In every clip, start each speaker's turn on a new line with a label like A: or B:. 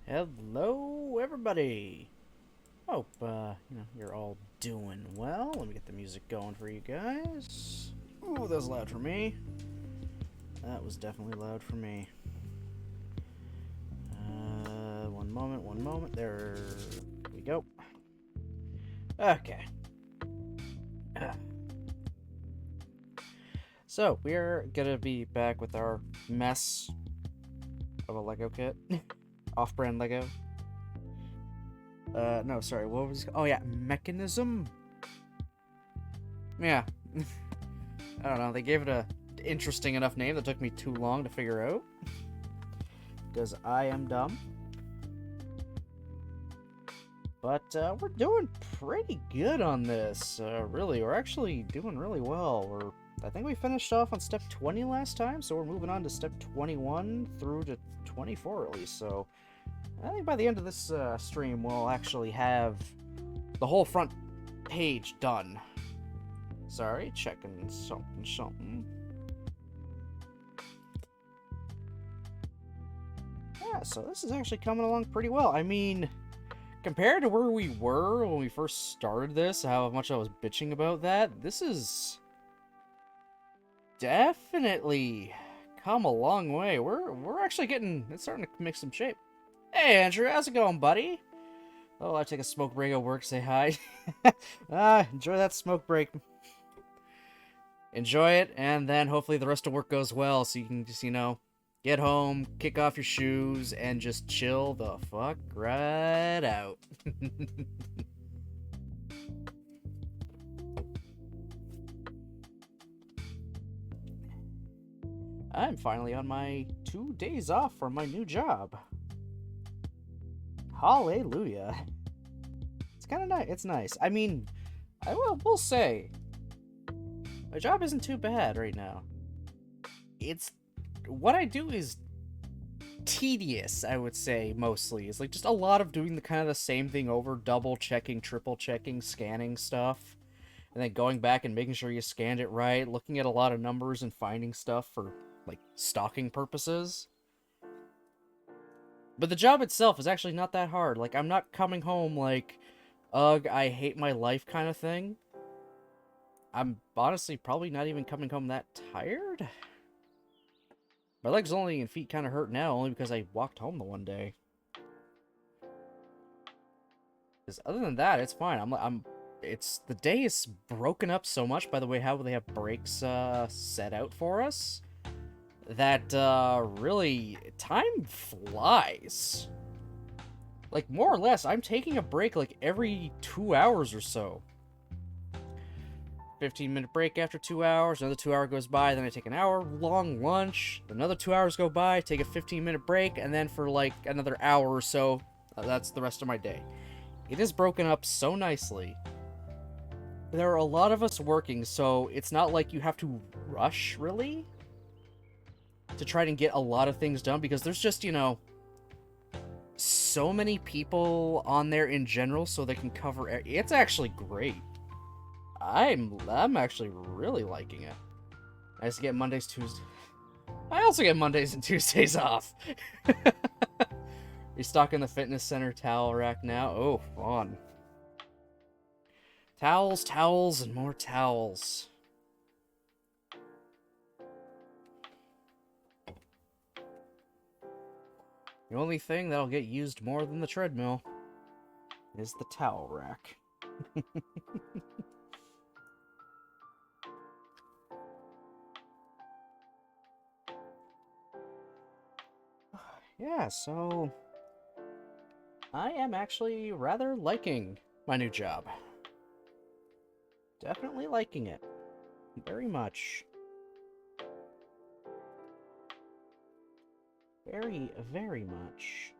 A: Hello, everybody. Hope you're all doing well. Let me get the music going for you guys. Ooh, that was loud for me. That was definitely loud for me. One moment. There we go. Okay. So we're gonna be back with our mess of a Lego kit, off-brand Lego. No, sorry, what was it? Oh yeah, Mechanism? Yeah. I don't know, they gave it a interesting enough name that took me too long to figure out. Because I am dumb. But, we're doing pretty good on this, really. We're actually doing really well. I think we finished off on step 20 last time, so we're moving on to step 21 through to 24 at least, so... I think by the end of this stream, we'll actually have the whole front page done. Sorry, checking something. Yeah, so this is actually coming along pretty well. I mean, compared to where we were when we first started this, how much I was bitching about that, this is definitely come a long way. We're actually it's starting to make some shape. Hey, Andrew, how's it going, buddy? Oh, I take a smoke break at work, say hi. Enjoy that smoke break. Enjoy it, and then hopefully the rest of work goes well, so you can just, get home, kick off your shoes, and just chill the fuck right out. I'm finally on my 2 days off from my new job. Hallelujah. It's kind of nice. It's nice. I mean, I will say, my job isn't too bad right now. What I do is tedious, I would say, mostly. It's like just a lot of doing the kind of the same thing over, double checking, triple checking, scanning stuff, and then going back and making sure you scanned it right, looking at a lot of numbers and finding stuff for, like, stocking purposes. But the job itself is actually not that hard. Like, I'm not coming home like, ugh, I hate my life kind of thing. I'm honestly probably not even coming home that tired. My legs only and feet kind of hurt now, only because I walked home the one day. Because other than that, it's fine. The day is broken up so much by the way how they have breaks set out for us, that really time flies. Like, more or less, I'm taking a break like every 2 hours or so. 15-minute break after 2 hours, another 2 hour goes by, then I take an hour-long lunch, another 2 hours go by, take a 15-minute break, and then for like another hour or so, that's the rest of my day. It is broken up so nicely. There are a lot of us working, so it's not like you have to rush, really, to try and get a lot of things done, because there's just, so many people on there in general, so they can cover it's actually great. I'm actually really liking it. I used to get Mondays, Tuesdays. I also get Mondays and Tuesdays off. Restocking the fitness center towel rack now. Oh, fun. Towels, towels, and more towels. The only thing that'll get used more than the treadmill is the towel rack. Yeah, so I am actually rather liking my new job. Definitely liking it. Very much. Very, very much.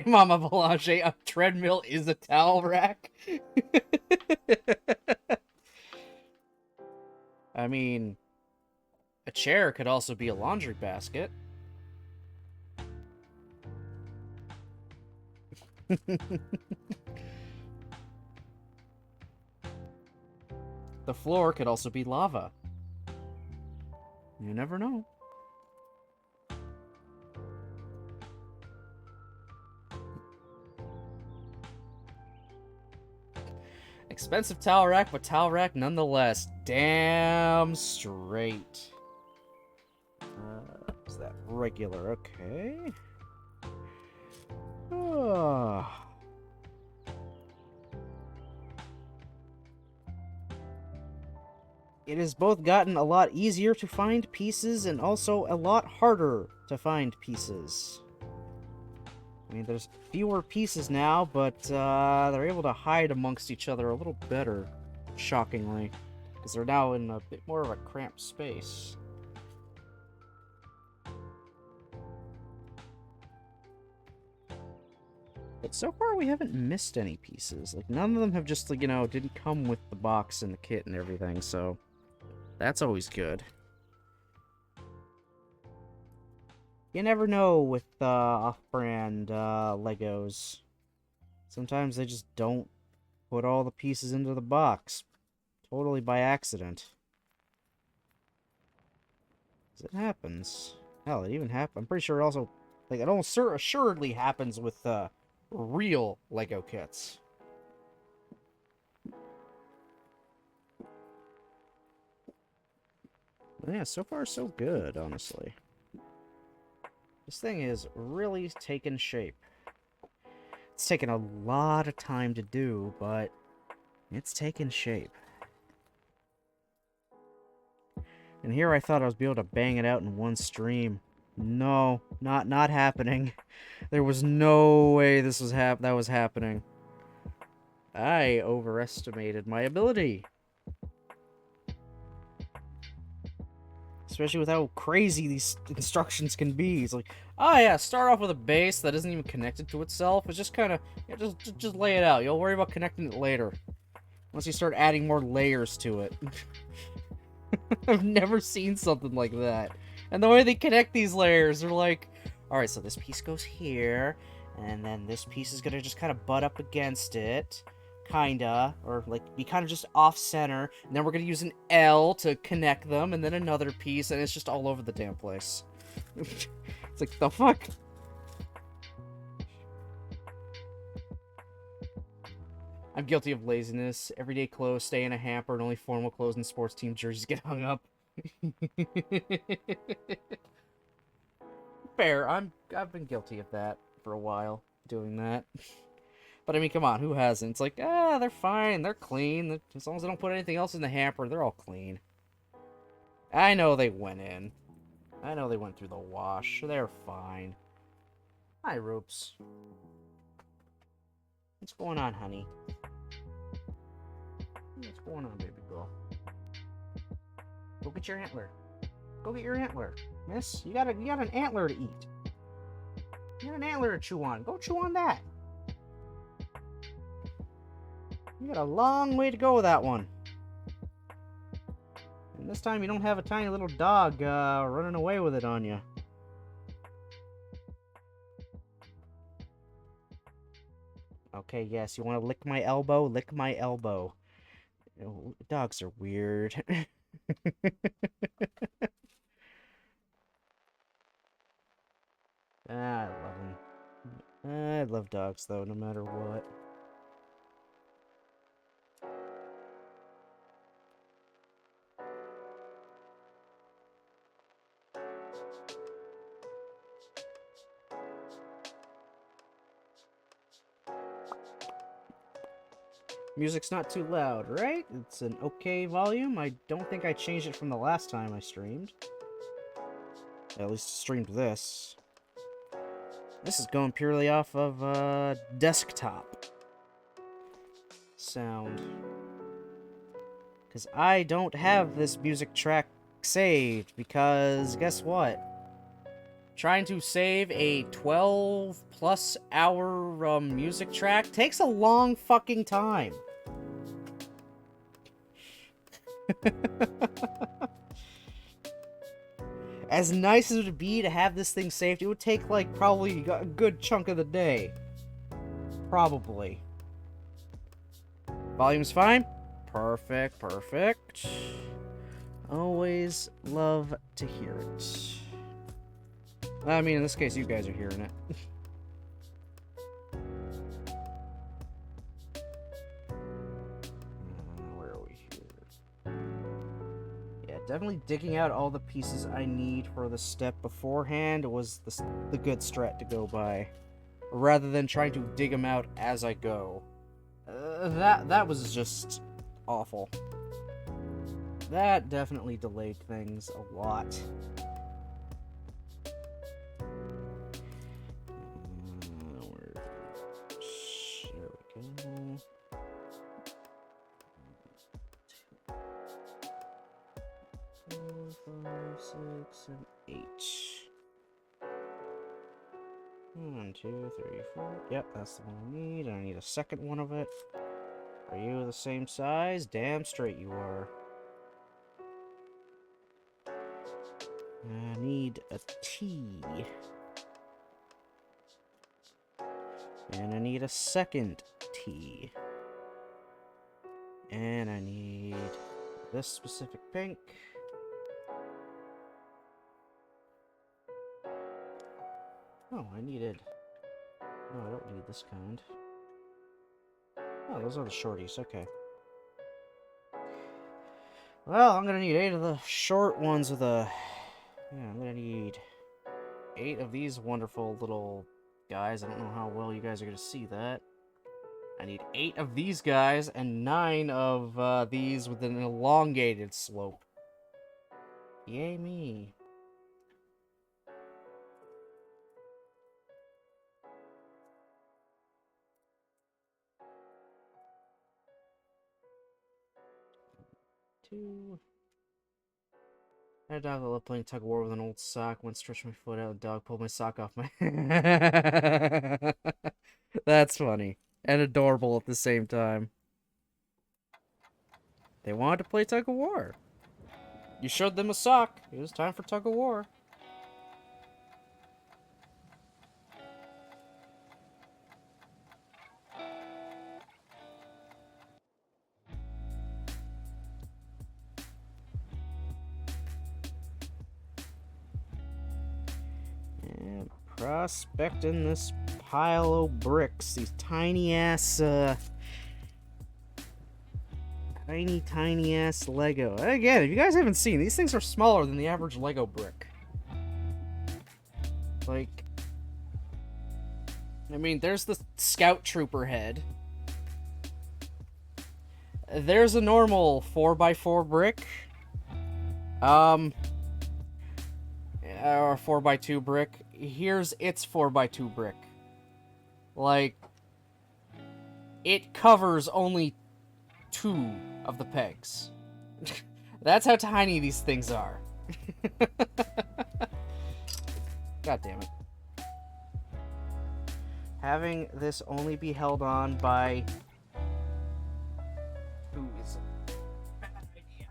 A: Mama Belanger, a treadmill is a towel rack? I mean, a chair could also be a laundry basket. The floor could also be lava. You never know. Expensive towel rack, but towel rack nonetheless. Damn straight. Is that regular? Okay. Oh. It has both gotten a lot easier to find pieces and also a lot harder to find pieces. I mean, there's fewer pieces now, but they're able to hide amongst each other a little better, shockingly, because they're now in a bit more of a cramped space. But so far, we haven't missed any pieces. Like, none of them have just, like, you know, didn't come with the box and the kit and everything, so that's always good. You never know with off-brand Legos. Sometimes they just don't put all the pieces into the box. Totally by accident. 'Cause it happens. Hell, it even happens. I'm pretty sure it also... Like, it almost assuredly happens with real Lego kits. But yeah, so far so good, honestly. This thing is really taking shape. It's taken a lot of time to do, but it's taking shape. And here I thought I was be able to bang it out in one stream. No, not happening. There was no way this was that was happening. I overestimated my ability. Especially with how crazy these instructions can be. It's like, oh yeah, start off with a base that isn't even connected to itself. It's just kind of, yeah, just lay it out. You'll worry about connecting it later. Once you start adding more layers to it. I've never seen something like that. And the way they connect these layers, they're like, alright, so this piece goes here, and then this piece is gonna just kind of butt up against it. Kinda, or like be kind of just off-center, and then we're gonna use an L to connect them, and then another piece, and it's just all over the damn place. It's like, the fuck? I'm guilty of laziness. Everyday clothes stay in a hamper, and only formal clothes and sports team jerseys get hung up. Fair, I've been guilty of that for a while, doing that. But I mean, come on, who hasn't? It's like, they're fine, they're clean. As long as they don't put anything else in the hamper, they're all clean. I know they went in. I know they went through the wash. They're fine. Hi, Ropes. What's going on, honey? What's going on, baby girl? Go get your antler. Go get your antler, miss. You got an antler to eat. You got an antler to chew on. Go chew on that. You got a long way to go with that one. And this time you don't have a tiny little dog running away with it on you. Okay, yes, you want to lick my elbow? Lick my elbow. Dogs are weird. I love them. I love dogs, though, no matter what. Music's not too loud, right? It's an okay volume. I don't think I changed it from the last time I streamed. At least streamed this. This is going purely off of desktop sound. Because I don't have this music track saved, because guess what? Trying to save a 12+ hour music track takes a long fucking time. As nice as it would be to have this thing saved, it would take, like, probably a good chunk of the day. Probably. Volume's fine? Perfect, perfect. Always love to hear it. I mean, in this case, you guys are hearing it. definitely digging out all the pieces I need for the step beforehand was the good strat to go by, rather than trying to dig them out as I go. That was just awful. That definitely delayed things a lot. There we go. 4, 5, 6, 7, 8. 1, 2, 3, 4. Yep, that's the one I need. I need a second one of it. Are you the same size? Damn straight you are. I need a T. And I need a second T. And I need this specific pink. Oh, I needed... No, I don't need this kind. Oh, those are the shorties, okay. Well, I'm gonna need 8 of the short ones with a... Yeah, I'm gonna need 8 of these wonderful little guys. I don't know how well you guys are gonna see that. I need 8 of these guys and 9 of these with an elongated slope. Yay me. Two. I had a dog that loved playing tug of war with an old sock. Once stretched my foot out, the dog pulled my sock off my... That's funny. And adorable at the same time. They wanted to play tug of war. You showed them a sock. It was time for tug of war. And prospecting this pile of bricks. These tiny ass, tiny ass Lego. Again, if you guys haven't seen, these things are smaller than the average Lego brick. Like, I mean, there's the Scout Trooper head. There's a normal 4x4 brick. Or 4x2 brick. Here's its 4x2 brick. Like, it covers only 2 of the pegs. That's how tiny these things are. God damn it. Having this only be held on by 2 is a bad idea.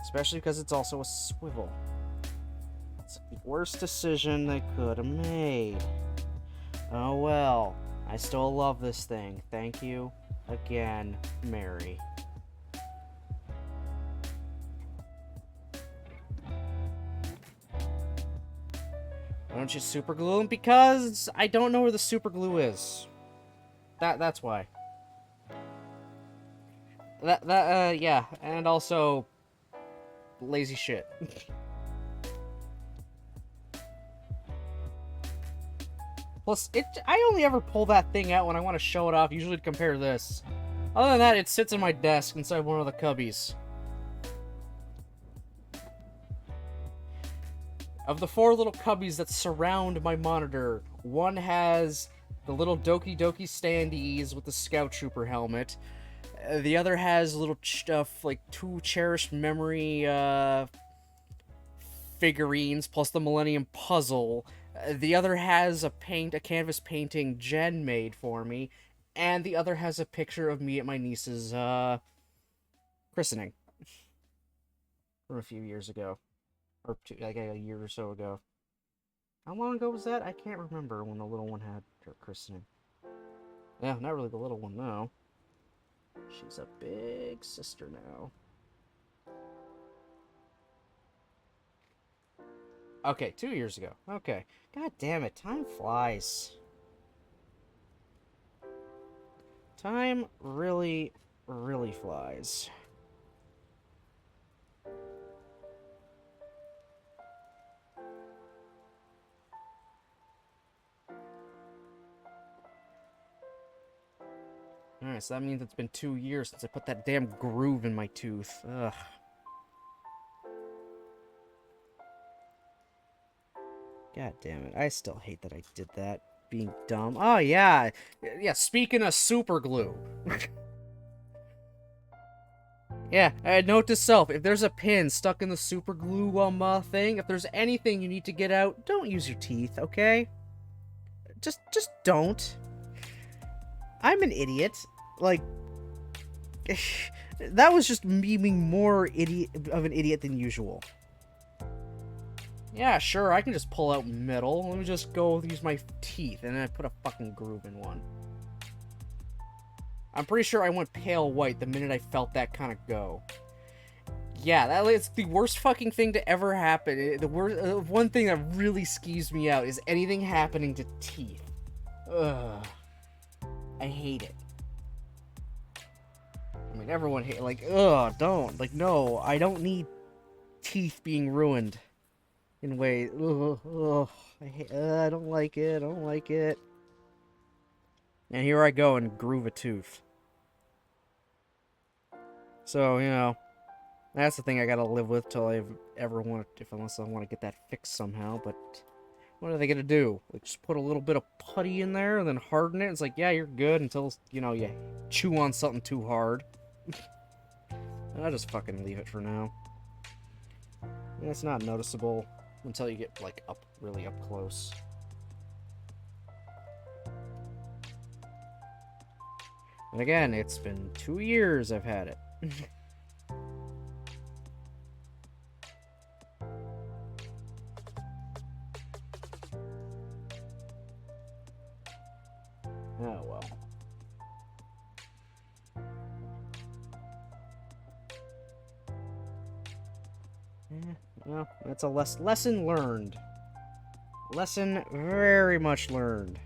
A: Especially because it's also a swivel. It's the worst decision they could have made. Oh well. I still love this thing. Thank you again, Mary. Why don't you super glue them? Because I don't know where the super glue is. That's why. Yeah, and also lazy shit. Plus, I only ever pull that thing out when I want to show it off, usually to compare this. Other than that, it sits on my desk inside one of the cubbies. Of the 4 little cubbies that surround my monitor, one has the little Doki Doki standees with the Scout Trooper helmet. The other has little stuff, like 2 cherished memory figurines, plus the Millennium Puzzle. The other has a canvas painting Jen made for me, and the other has a picture of me at my niece's christening from a few years ago, or like a year or so ago. How long ago was that? I can't remember when the little one had her christening. Yeah, not really the little one, no. She's a big sister now. Okay, 2 years ago. Okay. God damn it, time flies. Time really, really flies. Alright, so that means it's been 2 years since I put that damn groove in my tooth. Ugh. God damn it. I still hate that I did that. Being dumb. Oh, yeah. Yeah, speaking of super glue. Yeah, note to self, if there's a pin stuck in the super glue thing, if there's anything you need to get out, don't use your teeth, okay? Just don't. I'm an idiot. Like, that was just me being more of an idiot than usual. Yeah, sure, I can just pull out metal. Let me just go use my teeth, and then I put a fucking groove in one. I'm pretty sure I went pale white the minute I felt that kind of go. Yeah, that is the worst fucking thing to ever happen. The worst, one thing that really skeeves me out is anything happening to teeth. Ugh. I hate it. I mean, everyone hate, like, ugh, don't. Like, no, I don't need teeth being ruined in ways. Ugh, I don't like it. I don't like it. And here I go and groove a tooth. So, you know, that's the thing I gotta live with till I ever want to, unless I want to get that fixed somehow, but what are they gonna do? Like, just put a little bit of putty in there and then harden it? It's like, yeah, you're good until, you know, you chew on something too hard. I'll just fucking leave it for now. And it's not noticeable until you get, like, really up close. And again, it's been 2 years I've had it. Oh, well. Well, that's a lesson learned. Lesson very much learned.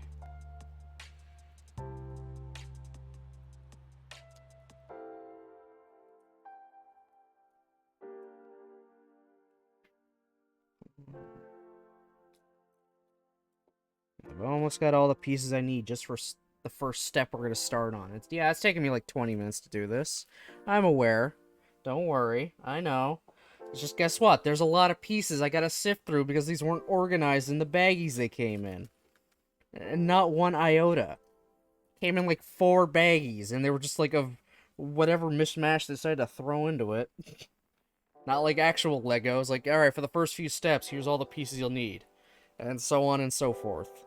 A: I've almost got all the pieces I need just for the first step we're going to start on. It's taking me like 20 minutes to do this. I'm aware. Don't worry. I know. It's just, guess what? There's a lot of pieces I got to sift through because these weren't organized in the baggies they came in. And not one iota. Came in like 4 baggies, and they were just like of whatever mishmash they decided to throw into it. Not like actual Legos. Like, alright, for the first few steps, here's all the pieces you'll need. And so on and so forth.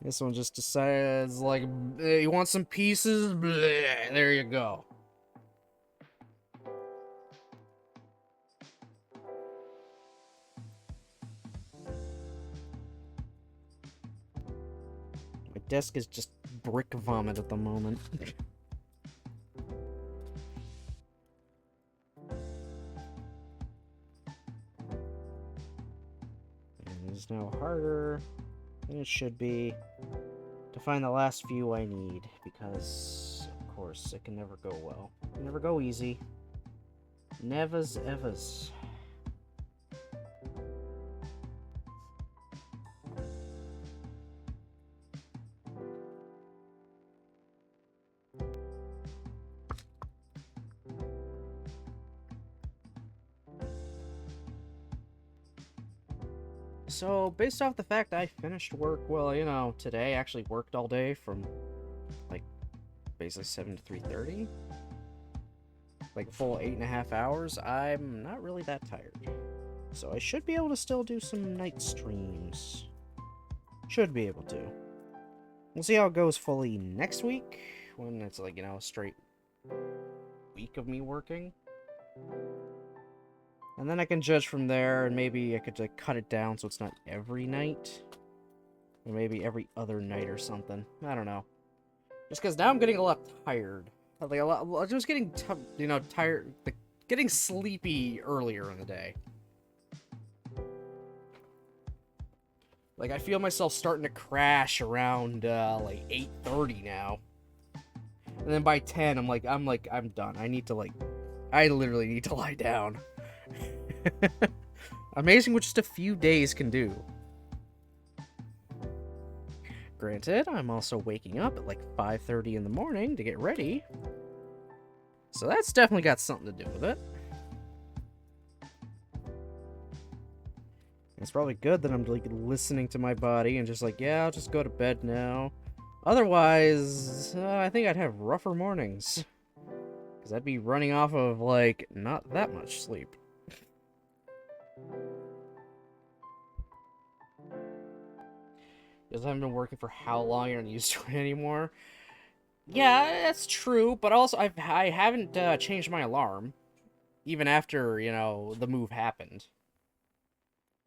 A: This one just decides, like, you want some pieces? Bleh, there you go. My desk is just brick vomit at the moment. And it is now harder than it should be to find the last few I need, because, of course, it can never go well. It can never go easy. Nevers evers. So, based off the fact I finished work, well, you know, today, I actually worked all day from, like, basically 7 to 3:30. Like, a full 8.5 hours. I'm not really that tired. So, I should be able to still do some night streams. Should be able to. We'll see how it goes fully next week, when it's, like, you know, a straight week of me working. And then I can judge from there, and maybe I could like cut it down so it's not every night. Or maybe every other night or something. I don't know. Just because now I'm getting a lot tired. Like I'm just getting, you know, tired. Like, getting sleepy earlier in the day. Like, I feel myself starting to crash around, like, 8:30 now. And then by 10, I'm done. I literally need to lie down. Amazing what just a few days can do. Granted, I'm also waking up at like 5:30 in the morning to get ready. So that's definitely got something to do with it. It's probably good that I'm like listening to my body and just like, yeah, I'll just go to bed now. Otherwise, I think I'd have rougher mornings. Because I'd be running off of, like, not that much sleep. Because I haven't been working for how long, you're not used to it anymore. Yeah, that's true, but also I haven't changed my alarm. Even after, you know, the move happened.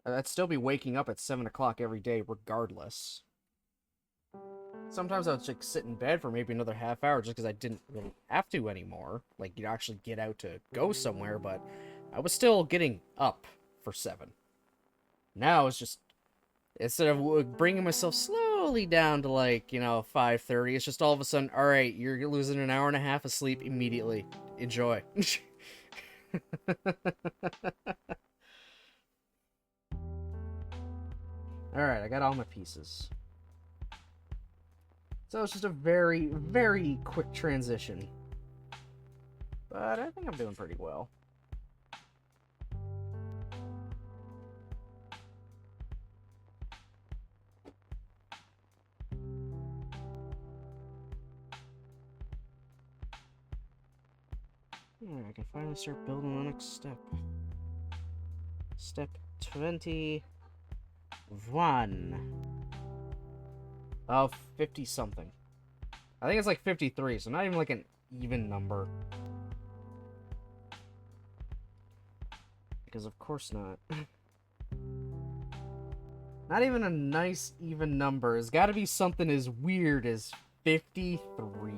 A: I'd still be waking up at 7 o'clock every day regardless. Sometimes I would just sit in bed for maybe another half hour just because I didn't really have to anymore. Like, you'd actually get out to go somewhere, but I was still getting up for 7. Now it's just, instead of bringing myself slowly down to, like, you know, 5:30, it's just all of a sudden, alright, you're losing an hour and a half of sleep immediately. Enjoy. Alright, I got all my pieces. So it's just a very, very quick transition. But I think I'm doing pretty well. I can finally start building the next step. Step 21. Of 50-something. I think it's like 53, so not even like an even number. Because of course not. Not even a nice even number. It's gotta be something as weird as 53.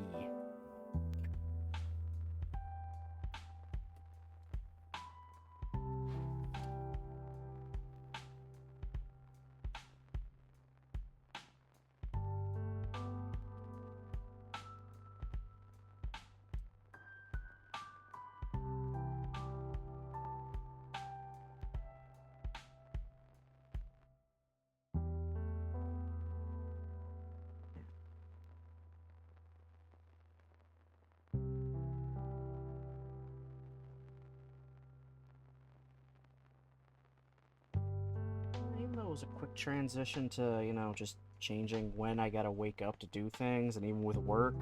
A: Even though it was a quick transition to, you know, just changing when I gotta wake up to do things, and even with work,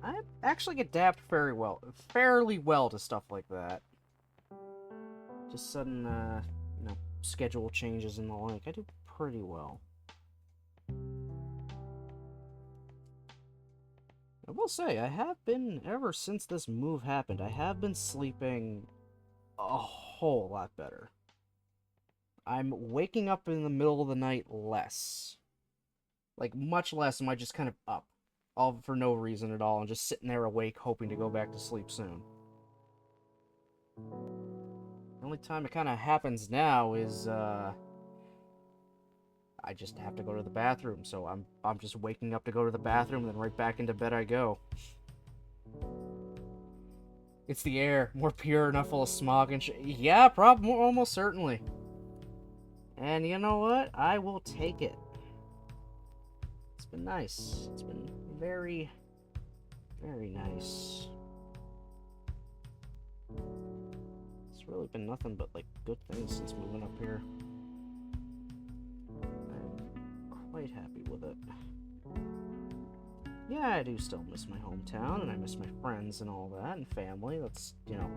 A: I actually adapt fairly well to stuff like that. Just sudden, you know, schedule changes and the like. I do pretty well. I will say, I have been, ever since this move happened, I have been sleeping a whole lot better. I'm waking up in the middle of the night less. Like, much less am I just kind of up. All for no reason at all, and just sitting there awake, hoping to go back to sleep soon. The only time it kind of happens now is, I just have to go to the bathroom, so I'm just waking up to go to the bathroom, and then right back into bed I go. It's the air, more pure, not full of smog and yeah, almost certainly. And you know what? I will take it. It's been nice. It's been very, very nice. It's really been nothing but, like, good things since moving up here. I'm quite happy with it. Yeah, I do still miss my hometown, and I miss my friends and all that, and family that's, you know,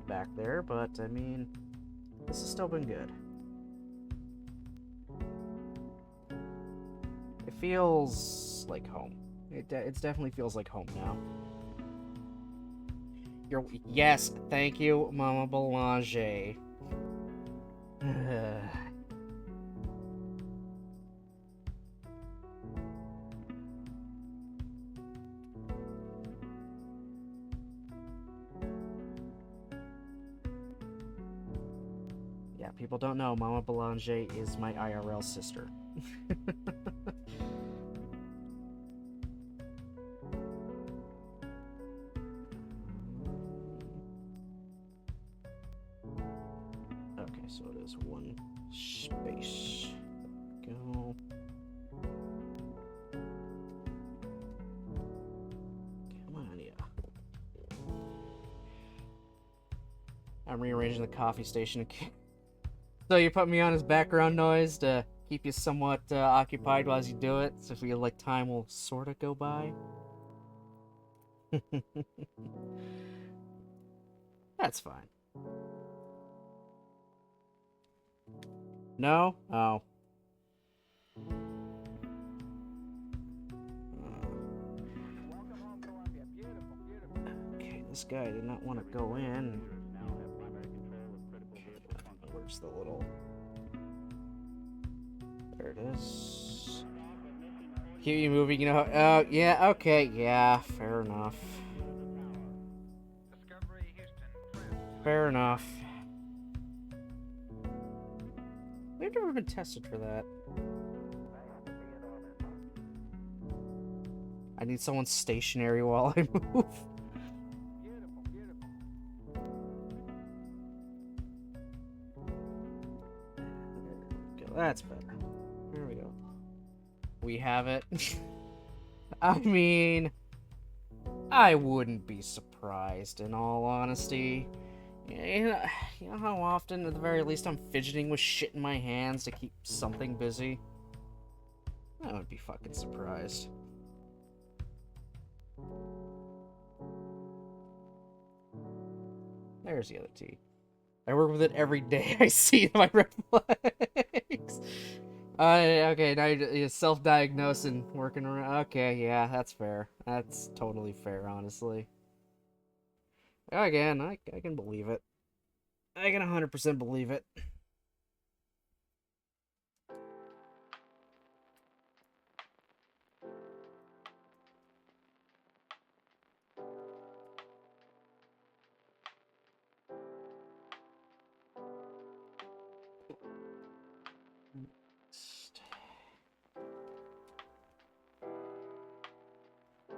A: back there, but, I mean, this has still been good. It feels like home. It definitely feels like home now. Yes, thank you, Mama Boulanger. Yeah, people don't know, Mama Boulanger is my IRL sister. Okay, so it is one space. Go. I'm rearranging the coffee station. So you put me on as background noise to keep you somewhat occupied while you do it, so I feel like time will sort of go by. That's fine. No? Oh. Okay, this guy did not want to go in. Okay, where's the little... There it is. Keep you moving, you know. Oh, yeah, okay, yeah, fair enough. Fair enough. We've never been tested for that. I need someone stationary while I move. There we go. That's better. There we go. We have it. I mean, I wouldn't be surprised, in all honesty. You know how often, at the very least, I'm fidgeting with shit in my hands to keep something busy? I wouldn't be fucking surprised. There's the other T. I work with it every day. I see my red flags. Okay, now you're self-diagnosing, working around. Okay, yeah, that's fair. That's totally fair, honestly. Again, I can believe it. I can 100% believe it.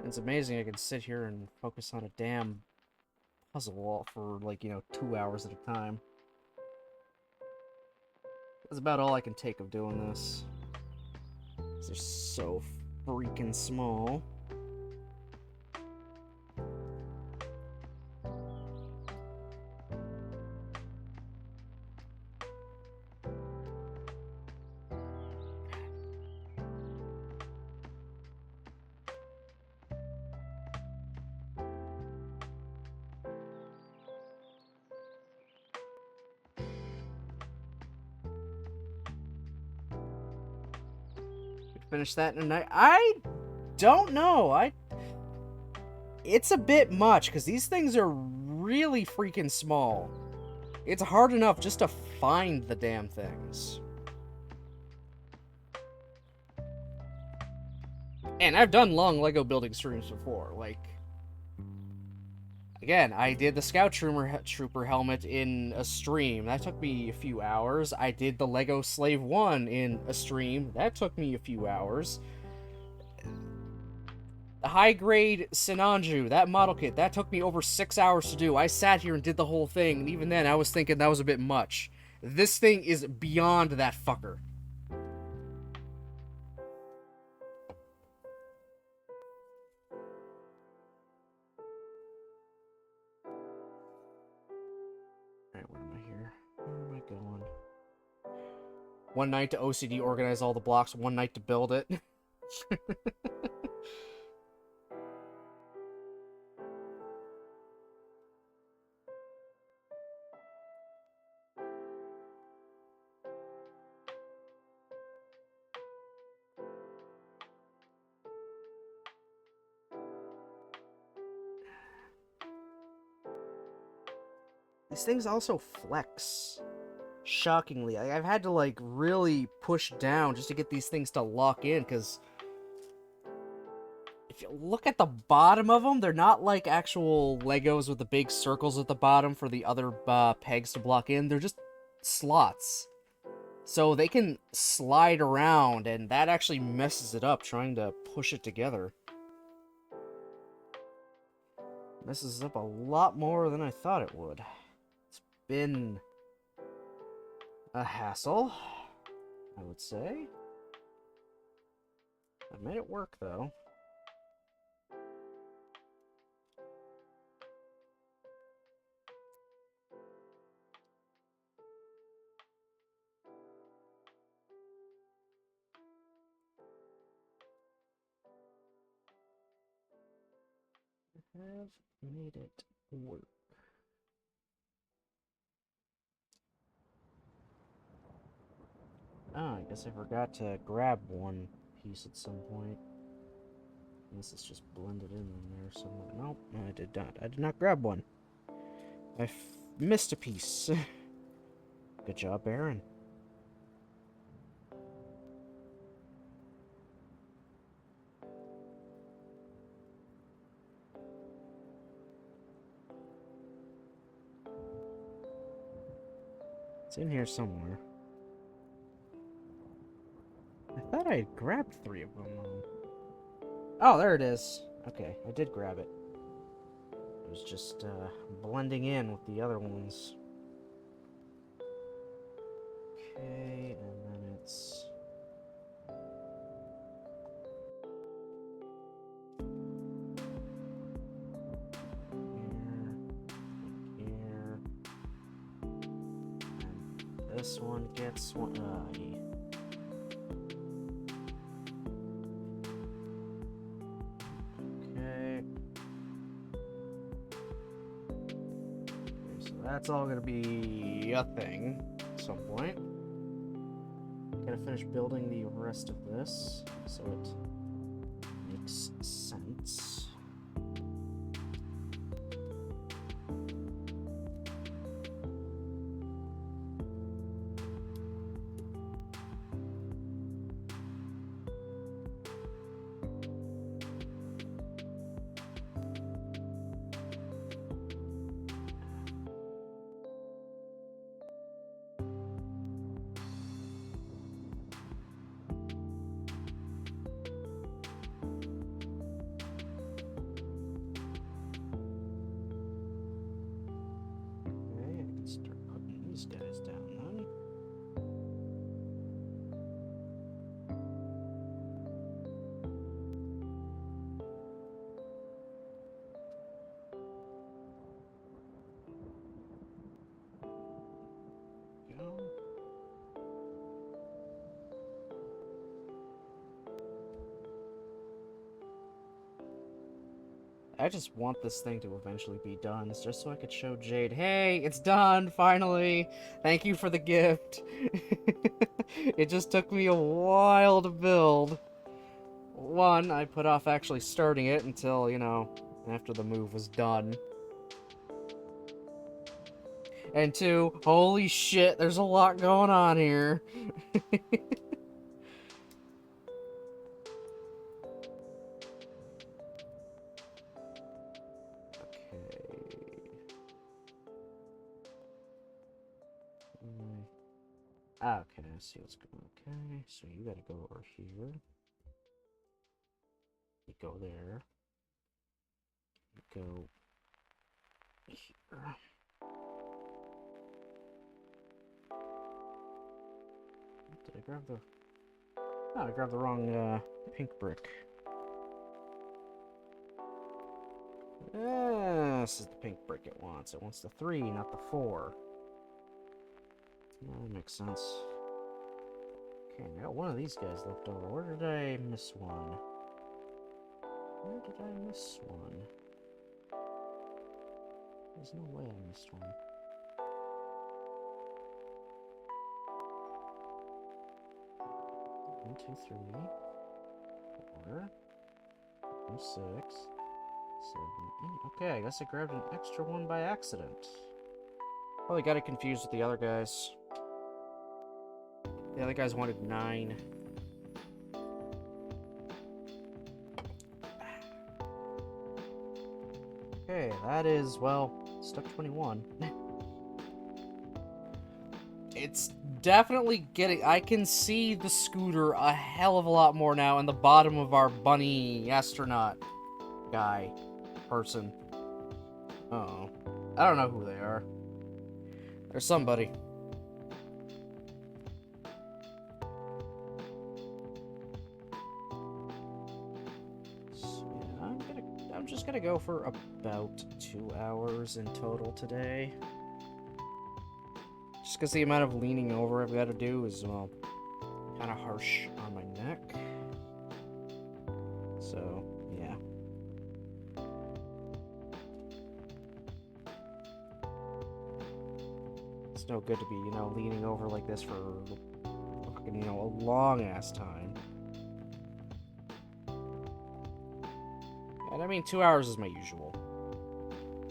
A: It's amazing I can sit here and focus on a damn puzzle for, like, 2 hours at a time. That's about all I can take of doing this. They're so freaking small. Finish that in a night. I don't know. It's a bit much because these things are really freaking small. It's hard enough just to find the damn things. And I've done long Lego building streams before. Like, again, I did the Scout Trooper helmet in a stream. That took me a few hours. I did the Lego Slave 1 in a stream. That took me a few hours. The high-grade Sinanju, that model kit, that took me over 6 hours to do. I sat here and did the whole thing, and even then I was thinking that was a bit much. This thing is beyond that fucker. Alright, where am I here? Where am I going? One night to OCD organize all the blocks, one night to build it. These things also flex. Shockingly. I've had to, like, really push down just to get these things to lock in, because if you look at the bottom of them, they're not like actual Legos with the big circles at the bottom for the other pegs to block in. They're just slots. So they can slide around, and that actually messes it up trying to push it together. Messes up a lot more than I thought it would. It's been a hassle, I would say. I made it work, though. have made it work. Oh, I guess I forgot to grab one piece at some point. Unless it's just blended in there somewhere. Nope, I did not. I did not grab one. I missed a piece. Good job, Aaron. It's in here somewhere. I thought I had grabbed 3 of them. Oh, there it is. Okay, I did grab it. It was just blending in with the other ones. Okay, and then it's... here. And this one gets one. Okay. So that's all gonna be a thing at some point. Gotta finish building the rest of this so it makes sense. Guys down then. Go. I just want this thing to eventually be done, just so I could show Jade, hey, it's done, finally! Thank you for the gift! It just took me a while to build. One, I put off actually starting it until, you know, after the move was done. And 2, holy shit, there's a lot going on here. Okay, I see what's going on. Okay, so you gotta go over here. You go there. You go here. Did I grab the... Oh, I grabbed the wrong, pink brick. This is the pink brick it wants. It wants the 3, not the 4. That makes sense. Okay, I got one of these guys left over. Where did I miss one? Where did I miss one? There's no way I missed one. One, 2, 3, 4, 5, 6, 7, 8. Okay, I guess I grabbed an extra one by accident. Probably got it confused with the other guys. The other guys wanted 9. Okay, that is, well, step 21. It's definitely getting... I can see the scooter a hell of a lot more now in the bottom of our bunny astronaut guy. Person. Uh-oh. I don't know who they are. There's somebody. So, yeah, I'm just gonna go for about 2 hours in total today. Just because the amount of leaning over I've got to do is, well, kind of harsh on my neck. So, yeah. It's no good to be, you know, leaning over like this for, fucking, you know, a long-ass time. And I mean, 2 hours is my usual.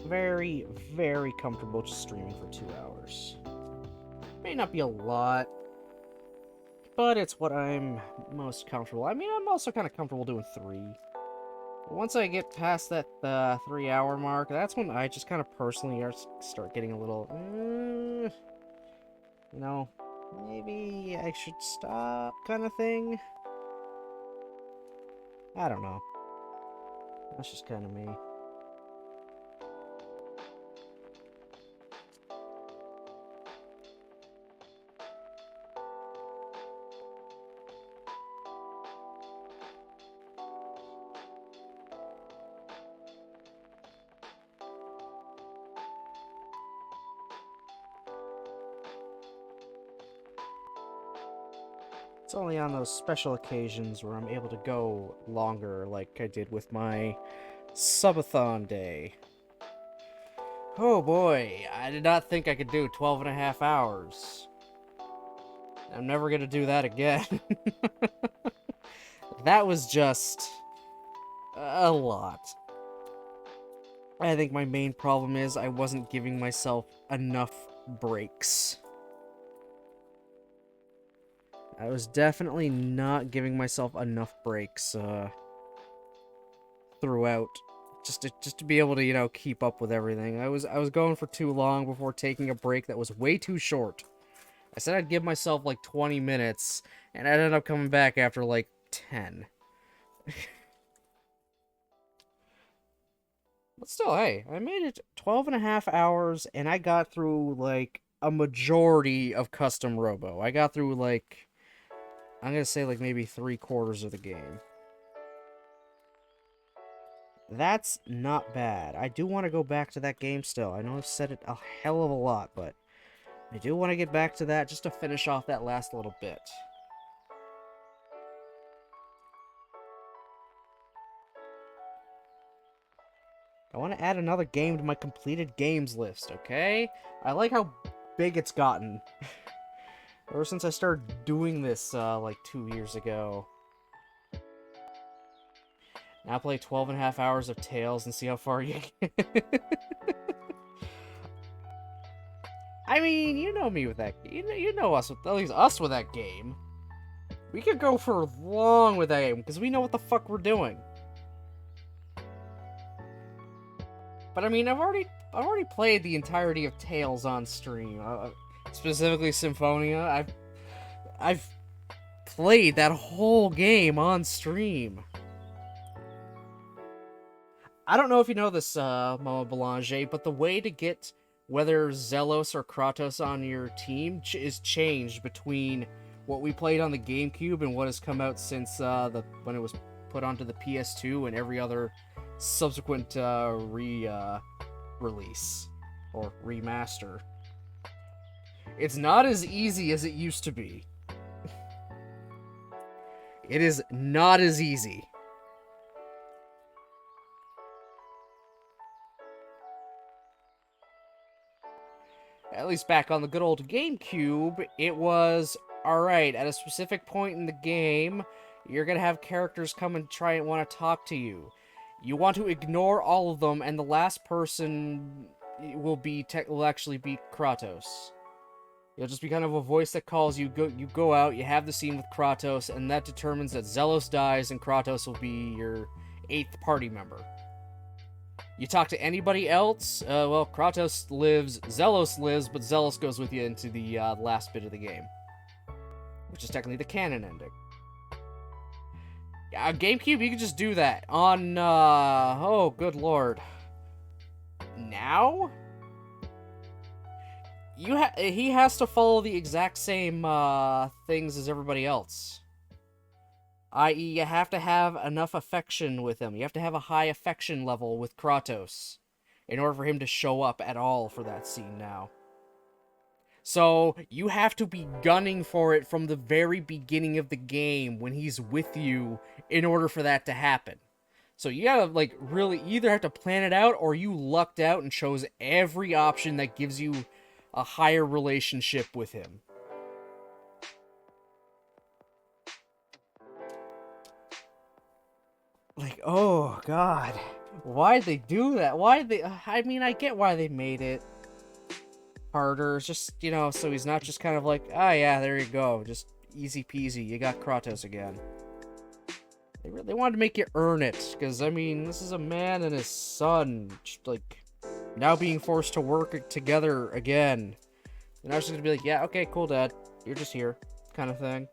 A: Very, very comfortable just streaming for 2 hours. May not be a lot, but it's what I'm most comfortable. I mean, I'm also kind of comfortable doing 3. But once I get past that 3-hour mark, that's when I just kind of personally start getting a little, you know, maybe I should stop kind of thing. I don't know. That's just kind of me. It's only on those special occasions where I'm able to go longer, like I did with my subathon day. Oh boy, I did not think I could do 12.5 hours. I'm never gonna do that again. That was just a lot. I think my main problem is I wasn't giving myself enough breaks. I was definitely not giving myself enough breaks throughout, just to be able to, you know, keep up with everything. I was going for too long before taking a break that was way too short. I said I'd give myself like 20 minutes, and I ended up coming back after like 10. But still, hey, I made it 12.5 hours, and I got through like a majority of Custom Robo. I got through like, I'm gonna say like maybe 3/4 of the game. That's not bad. I do want to go back to that game still. I know I've said it a hell of a lot, but I do want to get back to that just to finish off that last little bit. I want to add another game to my completed games list, okay? I like how big it's gotten. Ever since I started doing this, like 2 years ago. Now play 12.5 hours of Tales and see how far you get. I mean, you know me with that. You know us, at least us with that game. We could go for long with that game, because we know what the fuck we're doing. But I mean, I've already played the entirety of Tales on stream. Specifically Symphonia. I've played that whole game on stream. I don't know if you know this, Mama Belanger, but the way to get whether Zelos or Kratos on your team is changed between what we played on the GameCube and what has come out since when it was put onto the PS2 and every other subsequent release or remaster. It's not as easy as it used to be. It is not as easy. At least back on the good old GameCube, it was, alright, at a specific point in the game, you're gonna have characters come and try and want to talk to you. You want to ignore all of them, and the last person will actually be Kratos. It'll just be kind of a voice that calls you. You go out, you have the scene with Kratos, and that determines that Zelos dies, and Kratos will be your 8th party member. You talk to anybody else, well, Kratos lives, Zelos lives, but Zelos goes with you into the last bit of the game. Which is technically the canon ending. GameCube, you can just do that. On, oh, good lord. Now? He has to follow the exact same, things as everybody else. I.e., you have to have enough affection with him. You have to have a high affection level with Kratos in order for him to show up at all for that scene now. So, you have to be gunning for it from the very beginning of the game when he's with you in order for that to happen. So you gotta, like, really either have to plan it out or you lucked out and chose every option that gives you a higher relationship with him. Like, oh god, why'd they do that? Why'd they? I mean, I get why they made it harder. It's just, you know, so he's not just kind of like, ah, yeah, there you go, just easy peasy, you got Kratos again. They wanted to make you earn it, because, I mean, this is a man and his son, like, now being forced to work together again. They're not just gonna be like, yeah, okay, cool, Dad, you're just here, kind of thing.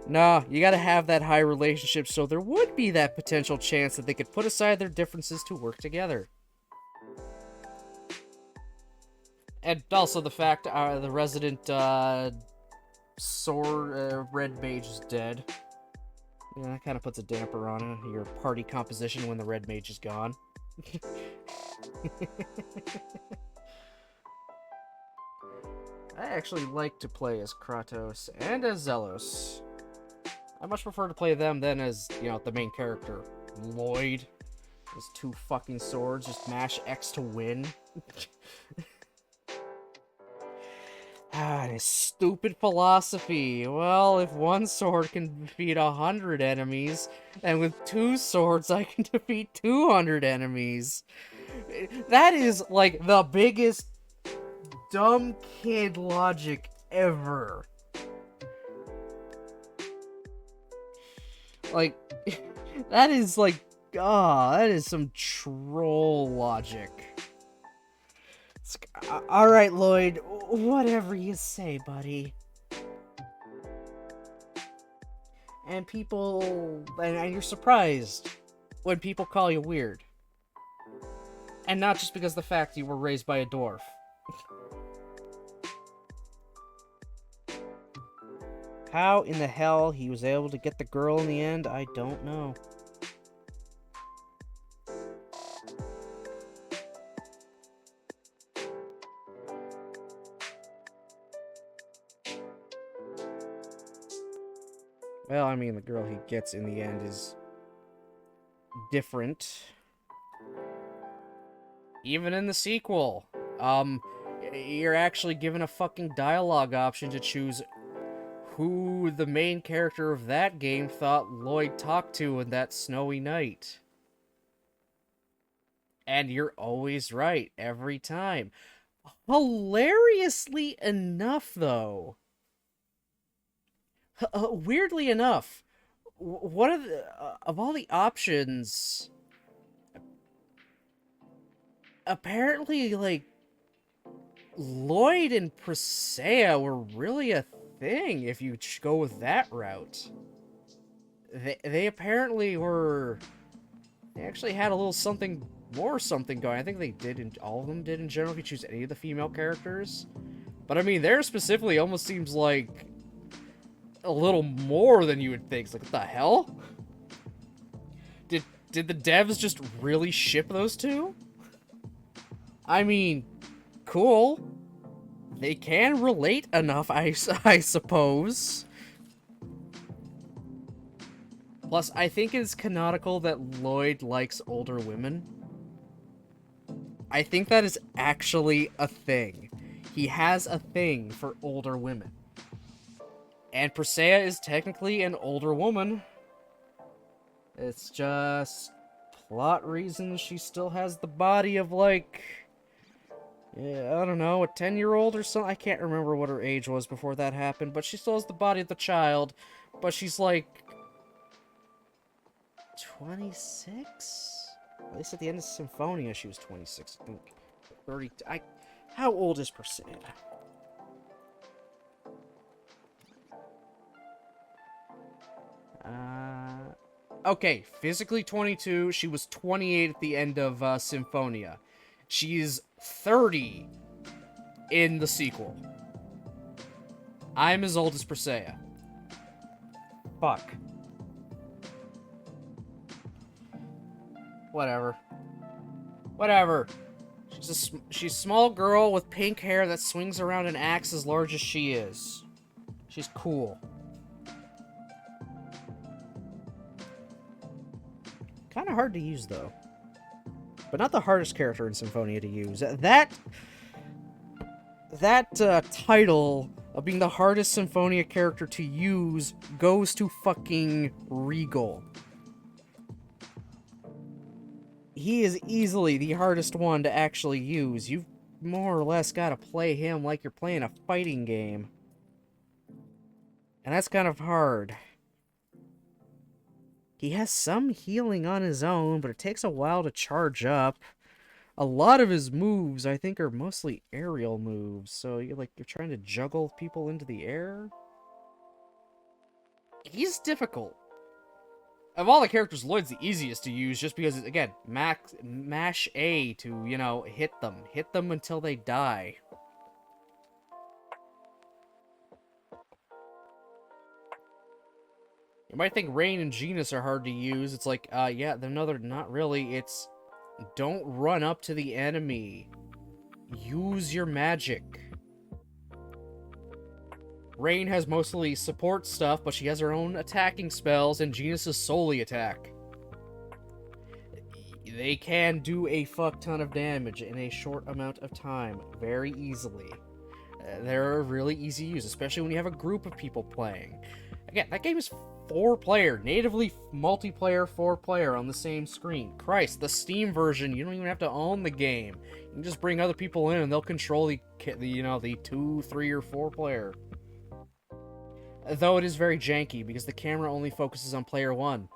A: Nah, you gotta have that high relationship, so there would be that potential chance that they could put aside their differences to work together. And also the fact the resident sword red mage is dead. Yeah, that kind of puts a damper on your party composition when the red mage is gone. I actually like to play as Kratos and as Zelos. I much prefer to play them than as, you know, the main character. Lloyd. His 2 fucking swords, just mash X to win. His stupid philosophy. Well, if 1 sword can defeat 100 enemies, then with 2 swords I can defeat 200 enemies. That is, like, the biggest dumb kid logic ever. Like, that is, like, that is some troll logic. Alright, Lloyd, whatever you say, buddy. And people... And you're surprised when people call you weird. And not just because of the fact you were raised by a dwarf. How in the hell he was able to get the girl in the end, I don't know. Well, I mean, the girl he gets in the end is different. Even in the sequel, you're actually given a fucking dialogue option to choose who the main character of that game thought Lloyd talked to in that snowy night. And you're always right, every time. Hilariously enough, though, weirdly enough, one of of all the options, apparently, like, Lloyd and Presea were really a thing if you go with that route. They apparently were... They actually had a little something going. I think they did, all of them did in general, if you choose any of the female characters. But I mean, theirs specifically almost seems like a little more than you would think. It's like, what the hell? Did the devs just really ship those two? I mean, cool. They can relate enough, I suppose. Plus, I think it's canonical that Lloyd likes older women. I think that is actually a thing. He has a thing for older women. And Presea is technically an older woman. It's just plot reasons she still has the body of, like... Yeah, I don't know, a 10-year-old or something? I can't remember what her age was before that happened, but she still has the body of the child. But she's, like... 26? At least at the end of Symphonia, she was 26, I think. 30... How old is Presea? Okay, physically 22. She was 28 at the end of Symphonia. She's 30 in the sequel. I'm as old as Presea. Fuck. Whatever. Whatever. She's a small girl with pink hair that swings around an axe as large as she is. She's cool. Kind of hard to use, though. But not the hardest character in Symphonia to use. That... that title of being the hardest Symphonia character to use goes to fucking Regal. He is easily the hardest one to actually use. You've more or less got to play him like you're playing a fighting game. And that's kind of hard. He has some healing on his own, but it takes a while to charge up. A lot of his moves, I think, are mostly aerial moves. So you're trying to juggle people into the air. He's difficult. Of all the characters, Lloyd's the easiest to use just because, again, mash A to, you know, hit them. Hit them until they die. You might think Rain and Genus are hard to use. It's like, yeah, no, they're not really. It's, don't run up to the enemy. Use your magic. Rain has mostly support stuff, but she has her own attacking spells, and Genus is solely attack. They can do a fuck ton of damage in a short amount of time, very easily. They're really easy to use, especially when you have a group of people playing. Again, that game is 4-player, natively multiplayer 4-player on the same screen. Christ, the Steam version, you don't even have to own the game. You can just bring other people in, and they'll control the 2, 3, or 4-player. Though it is very janky, because the camera only focuses on player 1.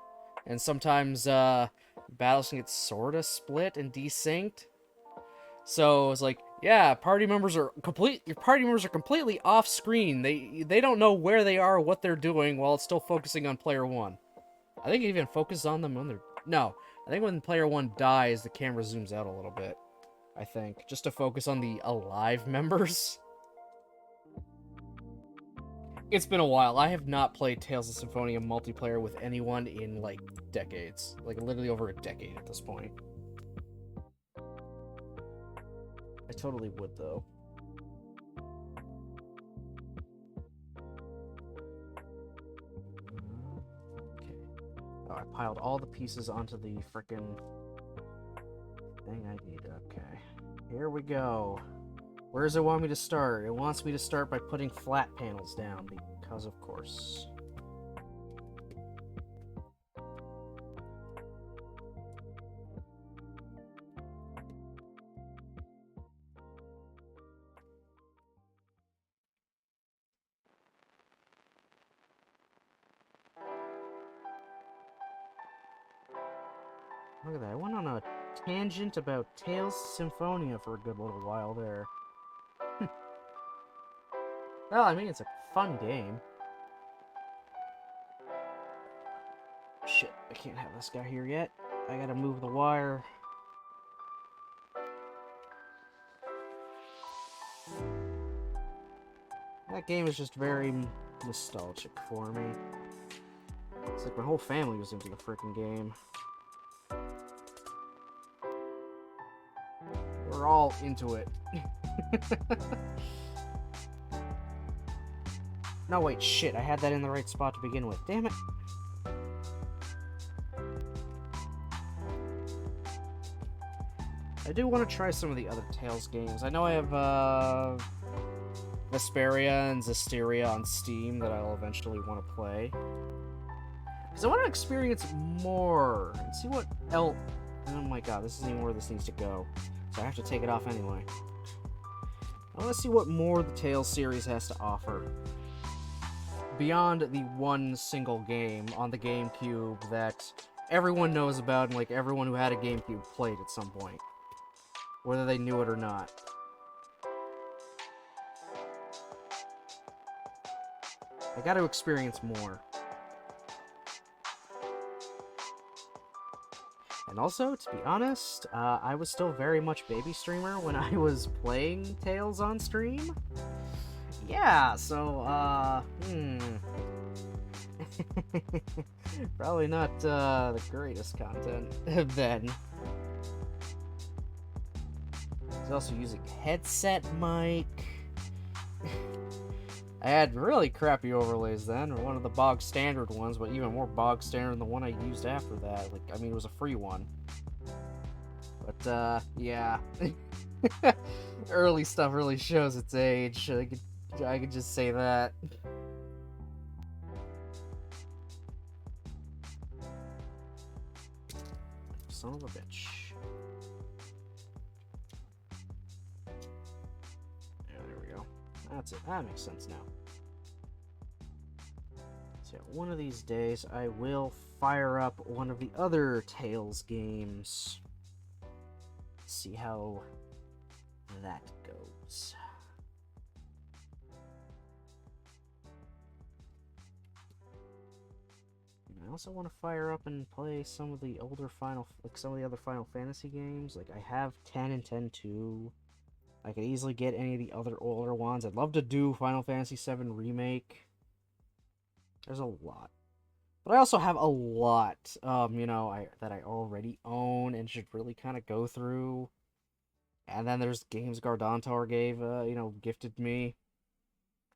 A: And sometimes, battles can get sorta split and desynced. So, it's like, yeah, your party members are completely off-screen. They don't know where they are or what they're doing while it's still focusing on player 1. I think it even focuses on them when they're... No, I think when player 1 dies, the camera zooms out a little bit. I think, just to focus on the alive members. It's been a while. I have not played Tales of Symphonia multiplayer with anyone in, like, decades. Like, literally over a decade at this point. I totally would, though. Okay. Oh, I piled all the pieces onto the frickin' thing I need. Okay. Here we go. Where does it want me to start? It wants me to start by putting flat panels down, because of course. Look at that, I went on a tangent about Tales of Symphonia for a good little while there. Well, I mean, it's a fun game. Shit, I can't have this guy here yet. I gotta move the wire. That game is just very nostalgic for me. It's like my whole family was into the freaking game. We're all into it. No, wait, shit, I had that in the right spot to begin with. Damn it. I do want to try some of the other Tales games. I know I have, Vesperia and Zestiria on Steam that I'll eventually want to play. Because I want to experience more and see what else... Oh my god, this isn't even where this needs to go. So I have to take it off anyway. I want to see what more the Tales series has to offer. Beyond the one single game on the GameCube that everyone knows about and like everyone who had a GameCube played at some point. Whether they knew it or not. I gotta experience more. And also, to be honest, I was still very much baby streamer when I was playing Tales on stream. Yeah, so, probably not, the greatest content then. I was also using headset mic. I had really crappy overlays then, or one of the bog standard ones, but even more bog standard than the one I used after that. Like, I mean, it was a free one. But, yeah. Early stuff really shows its age. I could just say that. Son of a bitch. Yeah, there we go. That's it. That makes sense now. So one of these days, I will fire up one of the other Tales games. See how that goes. I also want to fire up and play some of the older some of the other Final Fantasy games. Like, I have 10 and 10-2. I could easily get any of the other older ones. I'd love to do Final Fantasy VII Remake. There's a lot. But I also have a lot, that I already own and should really kind of go through. And then there's games Gardantor gifted me.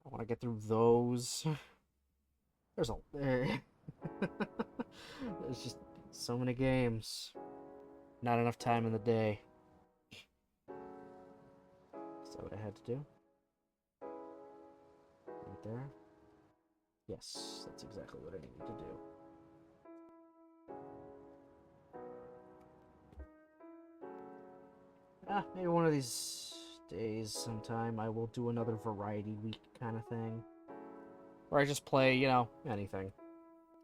A: I want to get through those. There's just so many games. Not enough time in the day. Is that what I had to do? Right there? Yes, that's exactly what I needed to do. Maybe one of these days sometime I will do another variety week kind of thing. Where I just play, anything.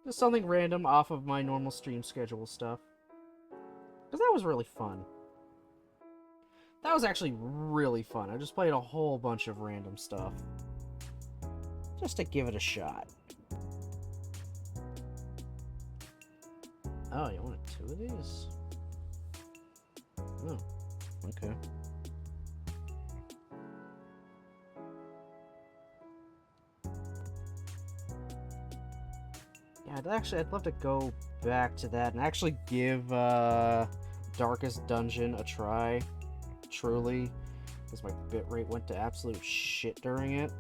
A: Just something random off of my normal stream schedule stuff. Because that was really fun. That was actually really fun. I just played a whole bunch of random stuff. Just to give it a shot. Oh, you wanted 2 of these? Oh, okay. Yeah, I'd love to go back to that and actually give Darkest Dungeon a try. Truly. Because my bitrate went to absolute shit during it.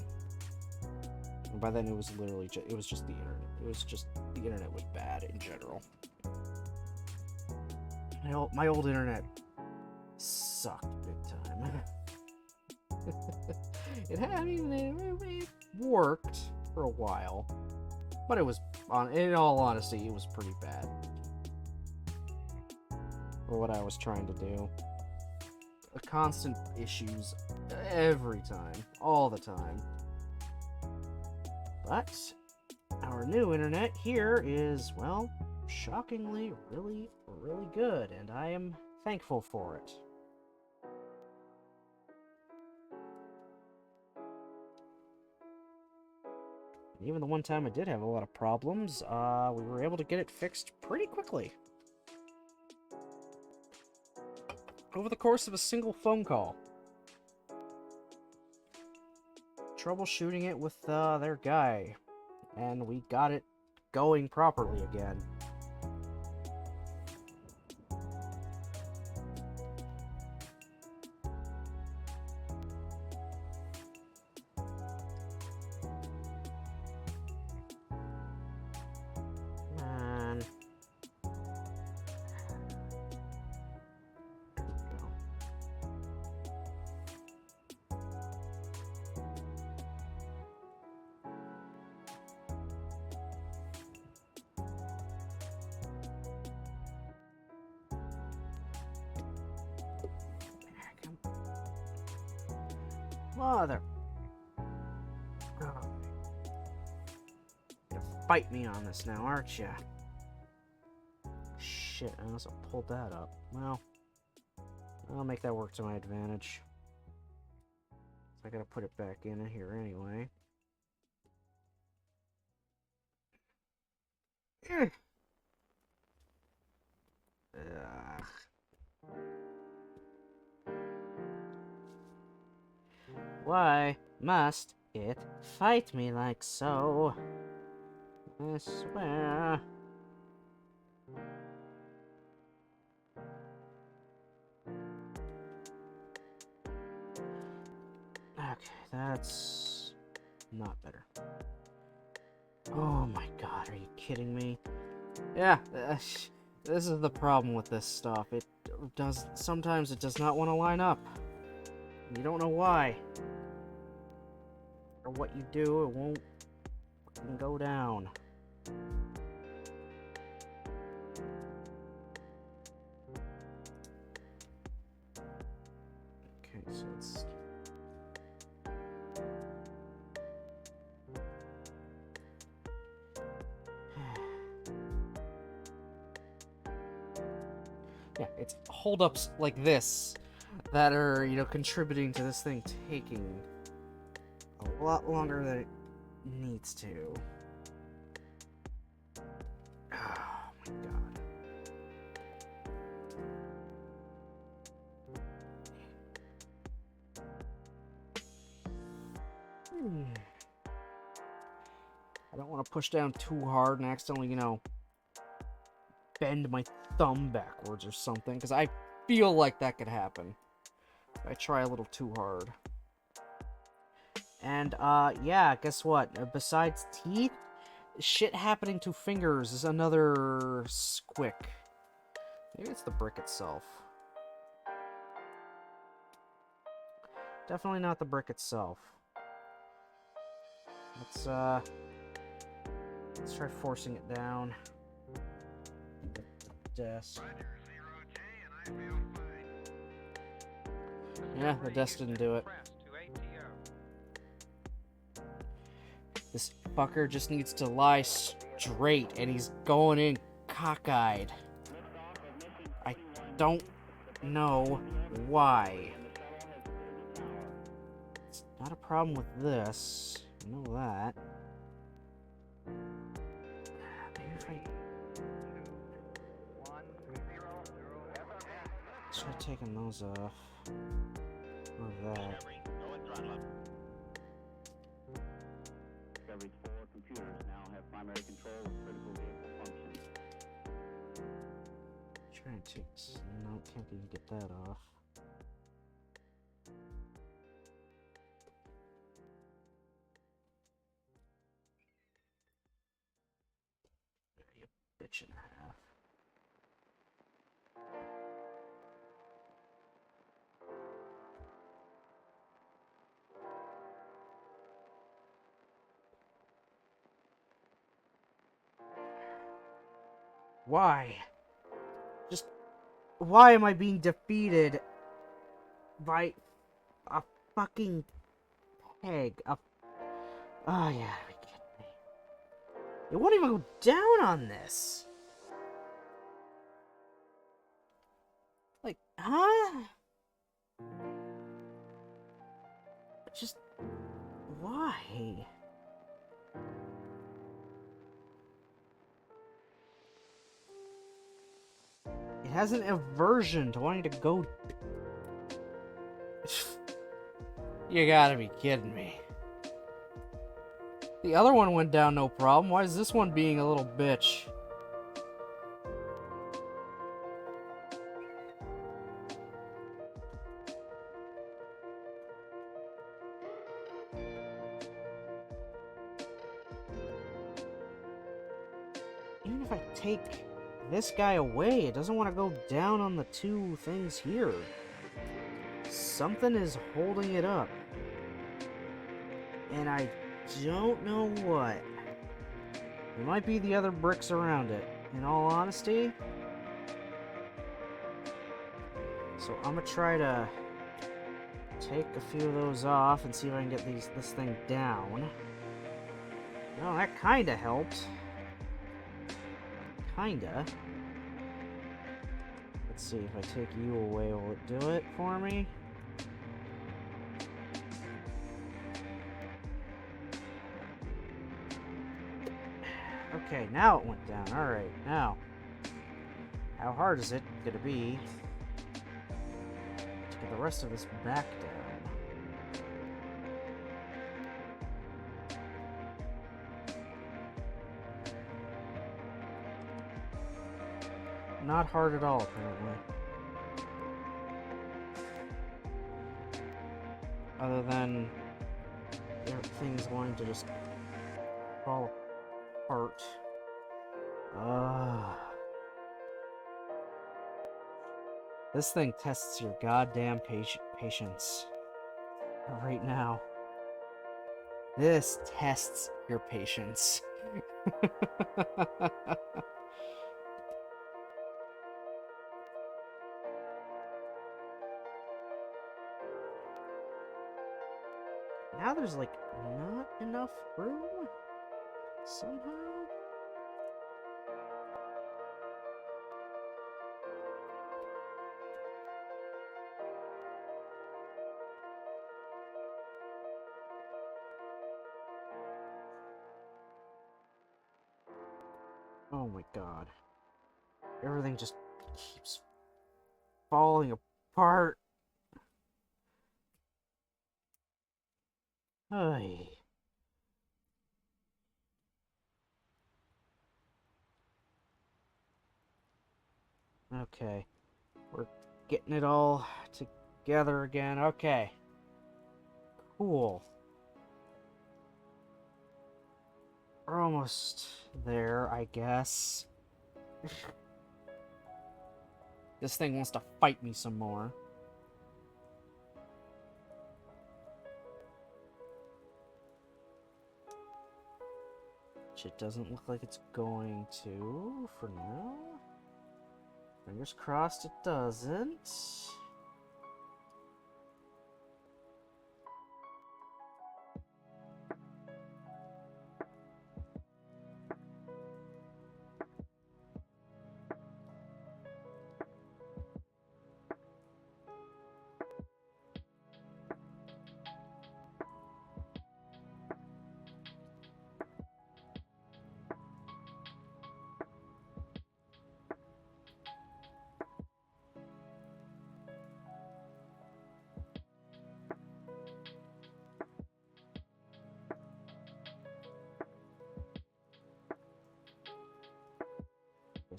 A: And by then it was literally it was just the internet. It was just, the internet was bad in general. My old internet sucked big time. It worked for a while. But it was, in all honesty, it was pretty bad. For what I was trying to do. Constant issues every time. All the time. But our new internet here is, well, shockingly really, really good. And I am thankful for it. Even the one time I did have a lot of problems, we were able to get it fixed pretty quickly. Over the course of a single phone call. Troubleshooting it with their guy. And we got it going properly again. Mother. Oh. You're gonna fight me on this now, aren't ya? Shit, I also pulled that up. Well, I'll make that work to my advantage. I gotta put it back in here anyway. Ugh. Why must it fight me like so? I swear. Okay, that's not better. Oh my god, are you kidding me? Yeah, this is the problem with this stuff. Sometimes it does not want to line up. You don't know why. Or what you do, it won't fucking go down. Okay, so it's... Yeah, it's holdups like this that are, you know, contributing to this thing taking a lot longer than it needs to. Oh my god. I don't want to push down too hard and accidentally, you know, bend my thumb backwards or something, because I feel like that could happen if I try a little too hard. And, yeah, guess what? Besides teeth, shit happening to fingers is another squick. Maybe it's the brick itself. Definitely not the brick itself. Let's try forcing it down. Desk. Yeah, the desk didn't do it. This fucker just needs to lie straight, and he's going in cockeyed. I don't know why. It's not a problem with this. I know that. Maybe if I... try taking those off. Or that.
B: Discovery's 4 computers now have primary control of critical vehicle functions.
A: Try and take... no, can't even get that off. You bitch and a half. Why? Just... why am I being defeated by a fucking peg? Oh, yeah, you kidding me? It won't even go down on this. Like, huh? Just... why? It has an aversion to wanting to go... You gotta be kidding me. The other one went down no problem. Why is this one being a little bitch? Even if I take this guy away, it doesn't want to go down on the two things here. Something is holding it up. And I don't know what. It might be the other bricks around it, in all honesty. So I'm gonna try to take a few of those off and see if I can get this thing down. Well, that kinda helped. Kinda. Let's see, if I take you away, will it do it for me? Okay, now it went down. Alright, now. How hard is it gonna be to get the rest of this back down? Not hard at all, apparently. Other than everything's going to just fall apart. This thing tests your goddamn patience. right now. This tests your patience. Now there's like not enough room somehow. Oh my god. Everything just keeps falling apart. Ay. Okay. We're getting it all together again. Okay. Cool. We're almost there, I guess. This thing wants to fight me some more. Which it doesn't look like it's going to for now. Fingers crossed it doesn't.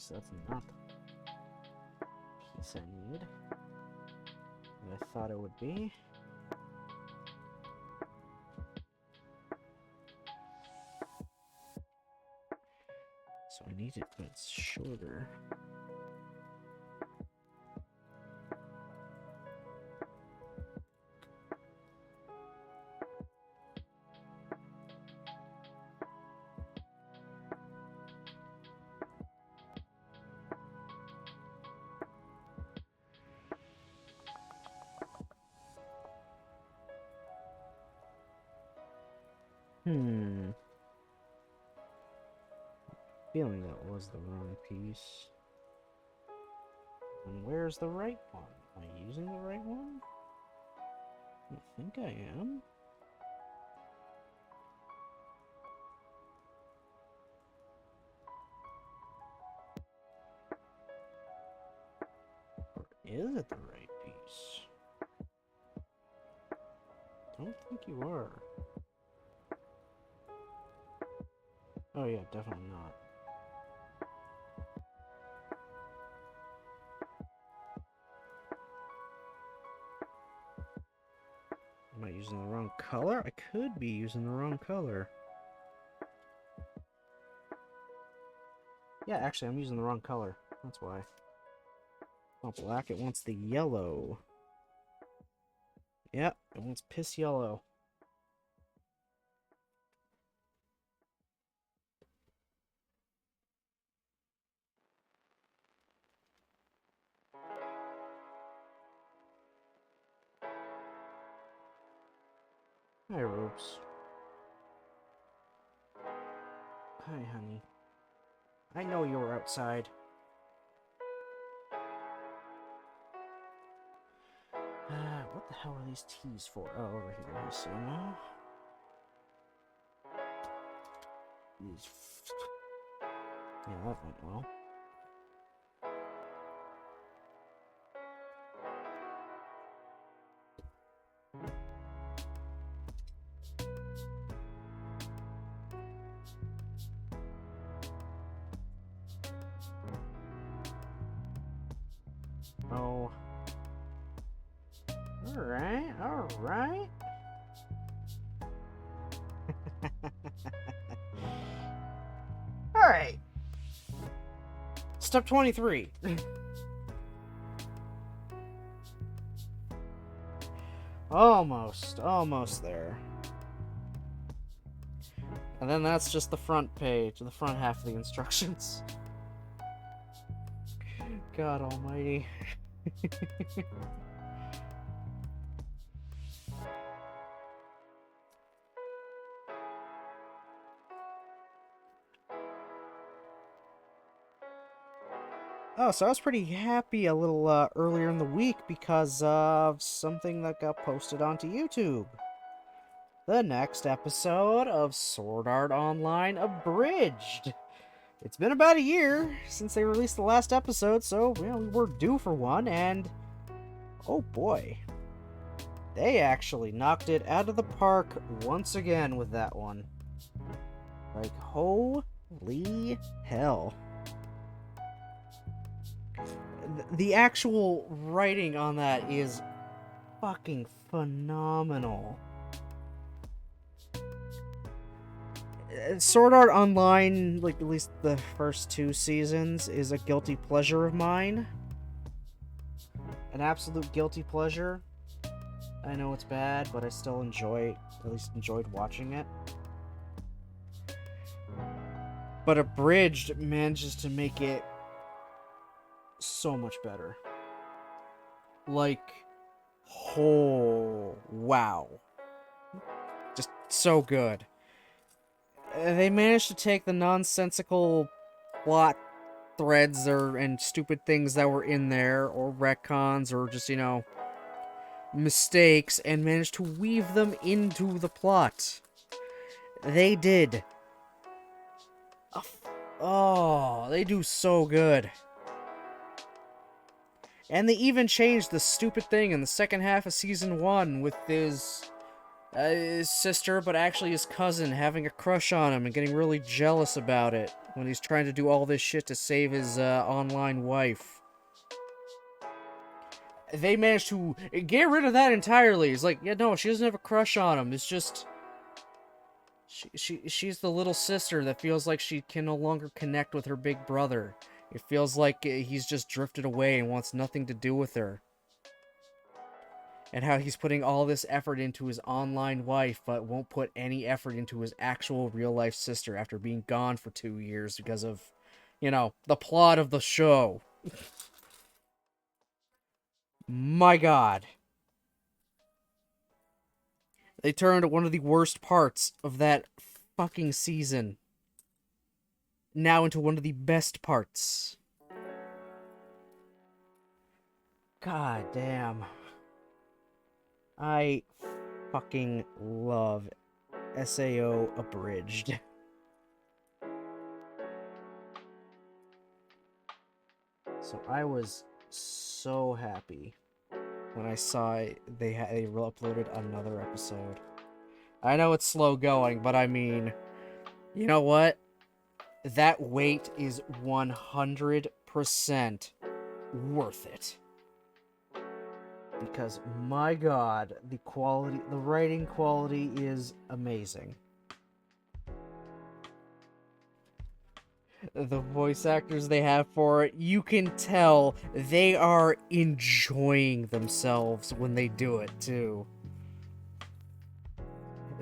A: So that's not the piece I need. What I thought it would be. So I need it, but it's shorter. Feeling that was the wrong piece. And where's the right one? Am I using the right one? I think I am. Or is it the right piece? Don't think you are. Oh yeah, definitely not. Am I using the wrong color? I could be using the wrong color. Yeah, actually, I'm using the wrong color. That's why. Not black, it wants the yellow. Yep, it wants piss yellow. Hi, Ropes. Hi, honey. I know you were outside. What the hell are these T's for? Oh, over here, I see now. These... Yeah, that went well. Oh. Alright, alright. Alright. Step 23. Almost there. And then that's just the front page, the front half of the instructions. God almighty. Oh, so I was pretty happy a little earlier in the week because of something that got posted onto YouTube. The next episode of Sword Art Online Abridged. It's been about a year since they released the last episode, so we were due for one, and oh boy, they actually knocked it out of the park once again with that one. Like, holy hell. The actual writing on that is fucking phenomenal. Sword Art Online, like at least the first 2 seasons, is a guilty pleasure of mine. An absolute guilty pleasure. I know it's bad, but I still at least enjoyed watching it. But Abridged manages to make it so much better. Like, oh, wow. Just so good. They managed to take the nonsensical plot threads and stupid things that were in there, or retcons, or just, mistakes, and managed to weave them into the plot. They did. Oh, they do so good. And they even changed the stupid thing in the second half of Season 1 with his sister, but actually his cousin, having a crush on him and getting really jealous about it when he's trying to do all this shit to save his online wife. They managed to get rid of that entirely. It's like, yeah, no, she doesn't have a crush on him. It's just... She's the little sister that feels like she can no longer connect with her big brother. It feels like he's just drifted away and wants nothing to do with her. And how he's putting all this effort into his online wife, but won't put any effort into his actual real-life sister after being gone for 2 years because of, the plot of the show. My god. They turned one of the worst parts of that fucking season now into one of the best parts. God damn. I fucking love SAO Abridged. So I was so happy when I saw they uploaded another episode. I know it's slow going, but I mean, you know what? That wait is 100% worth it. Because, my god, the writing quality is amazing. The voice actors they have for it, you can tell they are enjoying themselves when they do it, too.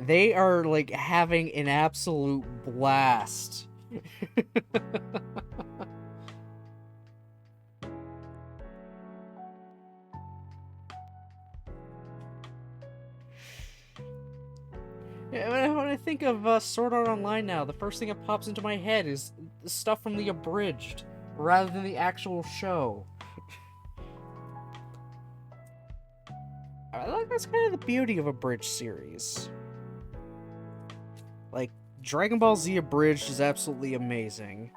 A: They are, like, having an absolute blast. When I think of Sword Art Online now, the first thing that pops into my head is the stuff from the Abridged, rather than the actual show. That's kind of the beauty of Abridged series. Like, Dragon Ball Z Abridged is absolutely amazing.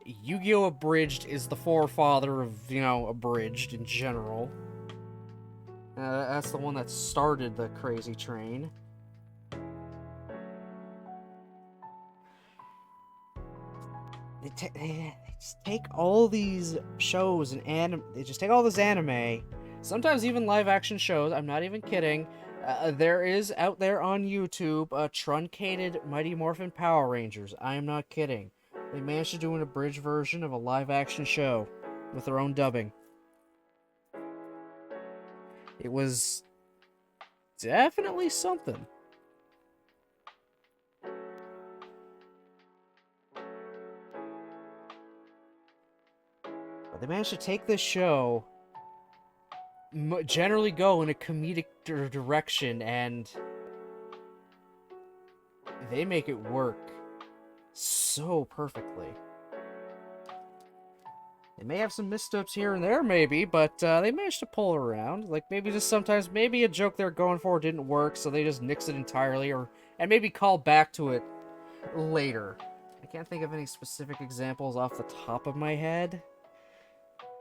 A: Yu-Gi-Oh! Abridged is the forefather of, Abridged in general. That's the one that started the crazy train. They just take all these shows and they just take all this anime, sometimes even live-action shows, I'm not even kidding. There is out there on YouTube a truncated Mighty Morphin Power Rangers. I am not kidding. They managed to do an abridged version of a live-action show with their own dubbing. It's definitely something. But they managed to take this show, generally go in a comedic direction, and they make it work so perfectly. They may have some missteps here and there, maybe, but they managed to pull it around. Like, maybe just sometimes, maybe a joke they're going for didn't work, so they just nixed it entirely, and maybe call back to it later. I can't think of any specific examples off the top of my head.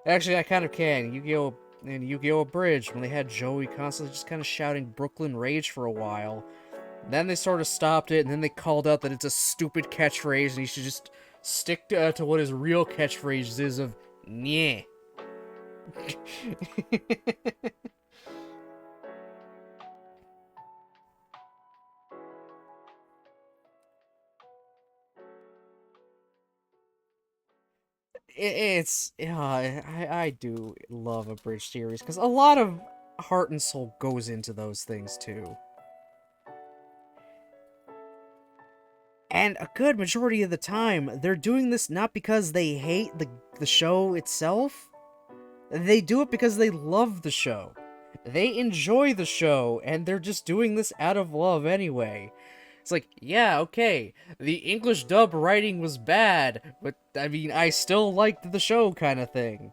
A: Actually, I kind of can. Yu-Gi-Oh! Abridged, when they had Joey constantly just kind of shouting Brooklyn Rage for a while. Then they sort of stopped it, and then they called out that it's a stupid catchphrase, and he should just stick to what his real catchphrase is of "Nyeh." I do love a bridge series because a lot of heart and soul goes into those things too. And a good majority of the time, they're doing this not because they hate the show itself. They do it because they love the show. They enjoy the show, and they're just doing this out of love anyway. It's like, yeah, okay, the English dub writing was bad, but, I mean, I still liked the show kind of thing.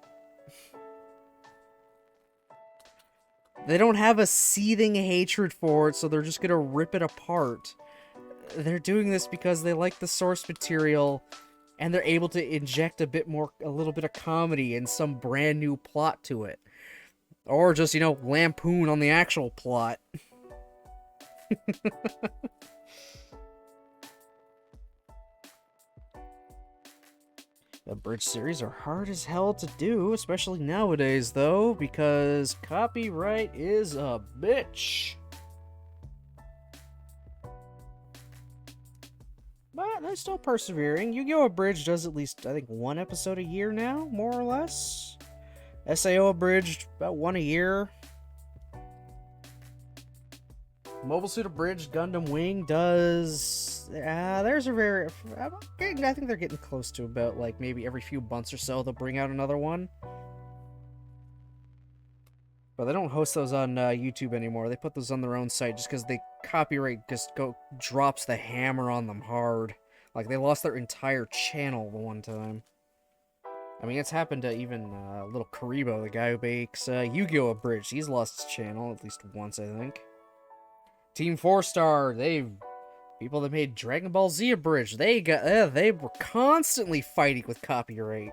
A: They don't have a seething hatred for it, so they're just gonna rip it apart. They're doing this because they like the source material, and they're able to inject a little bit of comedy and some brand new plot to it. Or just, lampoon on the actual plot. The bridge series are hard as hell to do, especially nowadays, though, because copyright is a bitch. But they're still persevering. Yu-Gi-Oh! Abridged does at least, I think, one episode a year now, more or less. SAO Abridged, about one a year. Mobile Suit Abridged Gundam Wing does... there's a very... I think they're getting close to about, like, maybe every few months or so they'll bring out another one. But they don't host those on YouTube anymore. They put those on their own site just because they copyright just drops the hammer on them hard. Like, they lost their entire channel the one time. I mean, it's happened to even little Karibo, the guy who makes Yu-Gi-Oh! Abridged. He's lost his channel at least once, I think. Team 4-Star, people that made Dragon Ball Z Abridged, they were constantly fighting with copyright.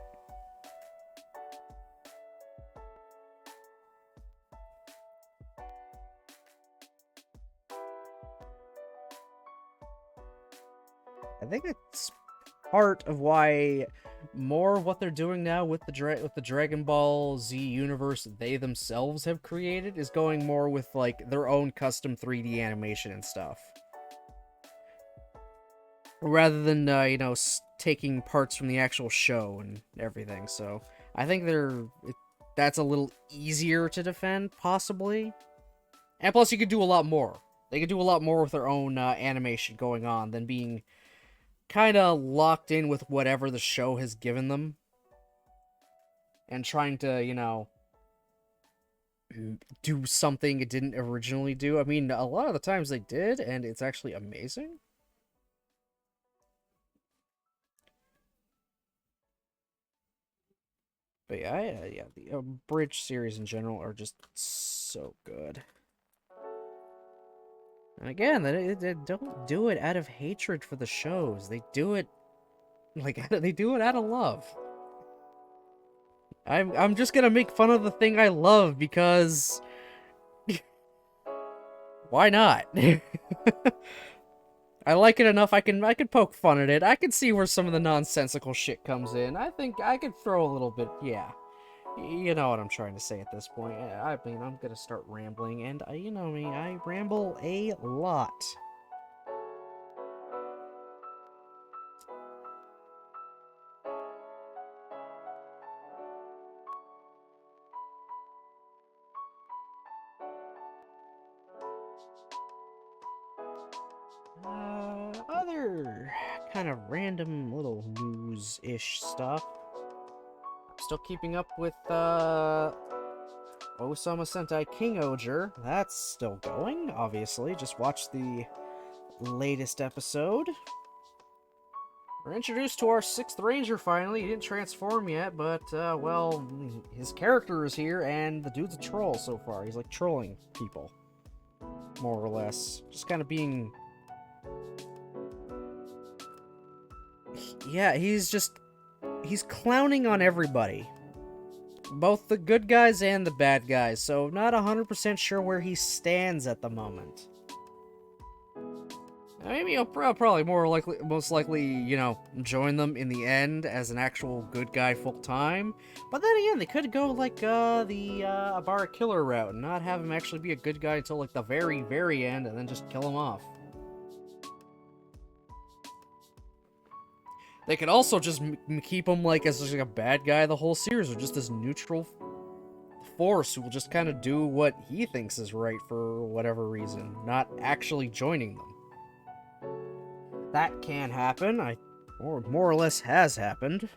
A: I think it's part of why more of what they're doing now with the Dragon Ball Z universe they themselves have created is going more with, like, their own custom 3D animation and stuff. Rather than, taking parts from the actual show and everything, so I think that's a little easier to defend, possibly. And plus, you could do a lot more. They could do a lot more with their own animation going on than being kind of locked in with whatever the show has given them. And trying to, do something it didn't originally do. I mean, a lot of the times they did, and it's actually amazing. But yeah, the Bridge series in general are just so good. And again, they don't do it out of hatred for the shows. They do it, they do it out of love. I'm just gonna make fun of the thing I love because why not? I like it enough. I can poke fun at it. I can see where some of the nonsensical shit comes in. I think I could throw a little bit. Yeah, you know what I'm trying to say at this point. I mean, I'm gonna start rambling, and you know me, I ramble a lot. Other kind of random little news-ish stuff. Still keeping up with, Osama Sentai King Oger. That's still going, obviously. Just watched the latest episode. We're introduced to our 6th Ranger finally. He didn't transform yet, but, well, his character is here, and the dude's a troll so far. He's, like, trolling people. More or less. Just kind of being... Yeah, he's clowning on everybody. Both the good guys and the bad guys, so not 100% sure where he stands at the moment. Maybe he'll probably most likely, you know, join them in the end as an actual good guy full-time. But then again, they could go, like, the Abara Killer route and not have him actually be a good guy until, like, the very, very end and then just kill him off. They could also just keep him, like, as like a bad guy the whole series, or just this neutral force who will just kind of do what he thinks is right for whatever reason, not actually joining them. That can happen, or more or less has happened.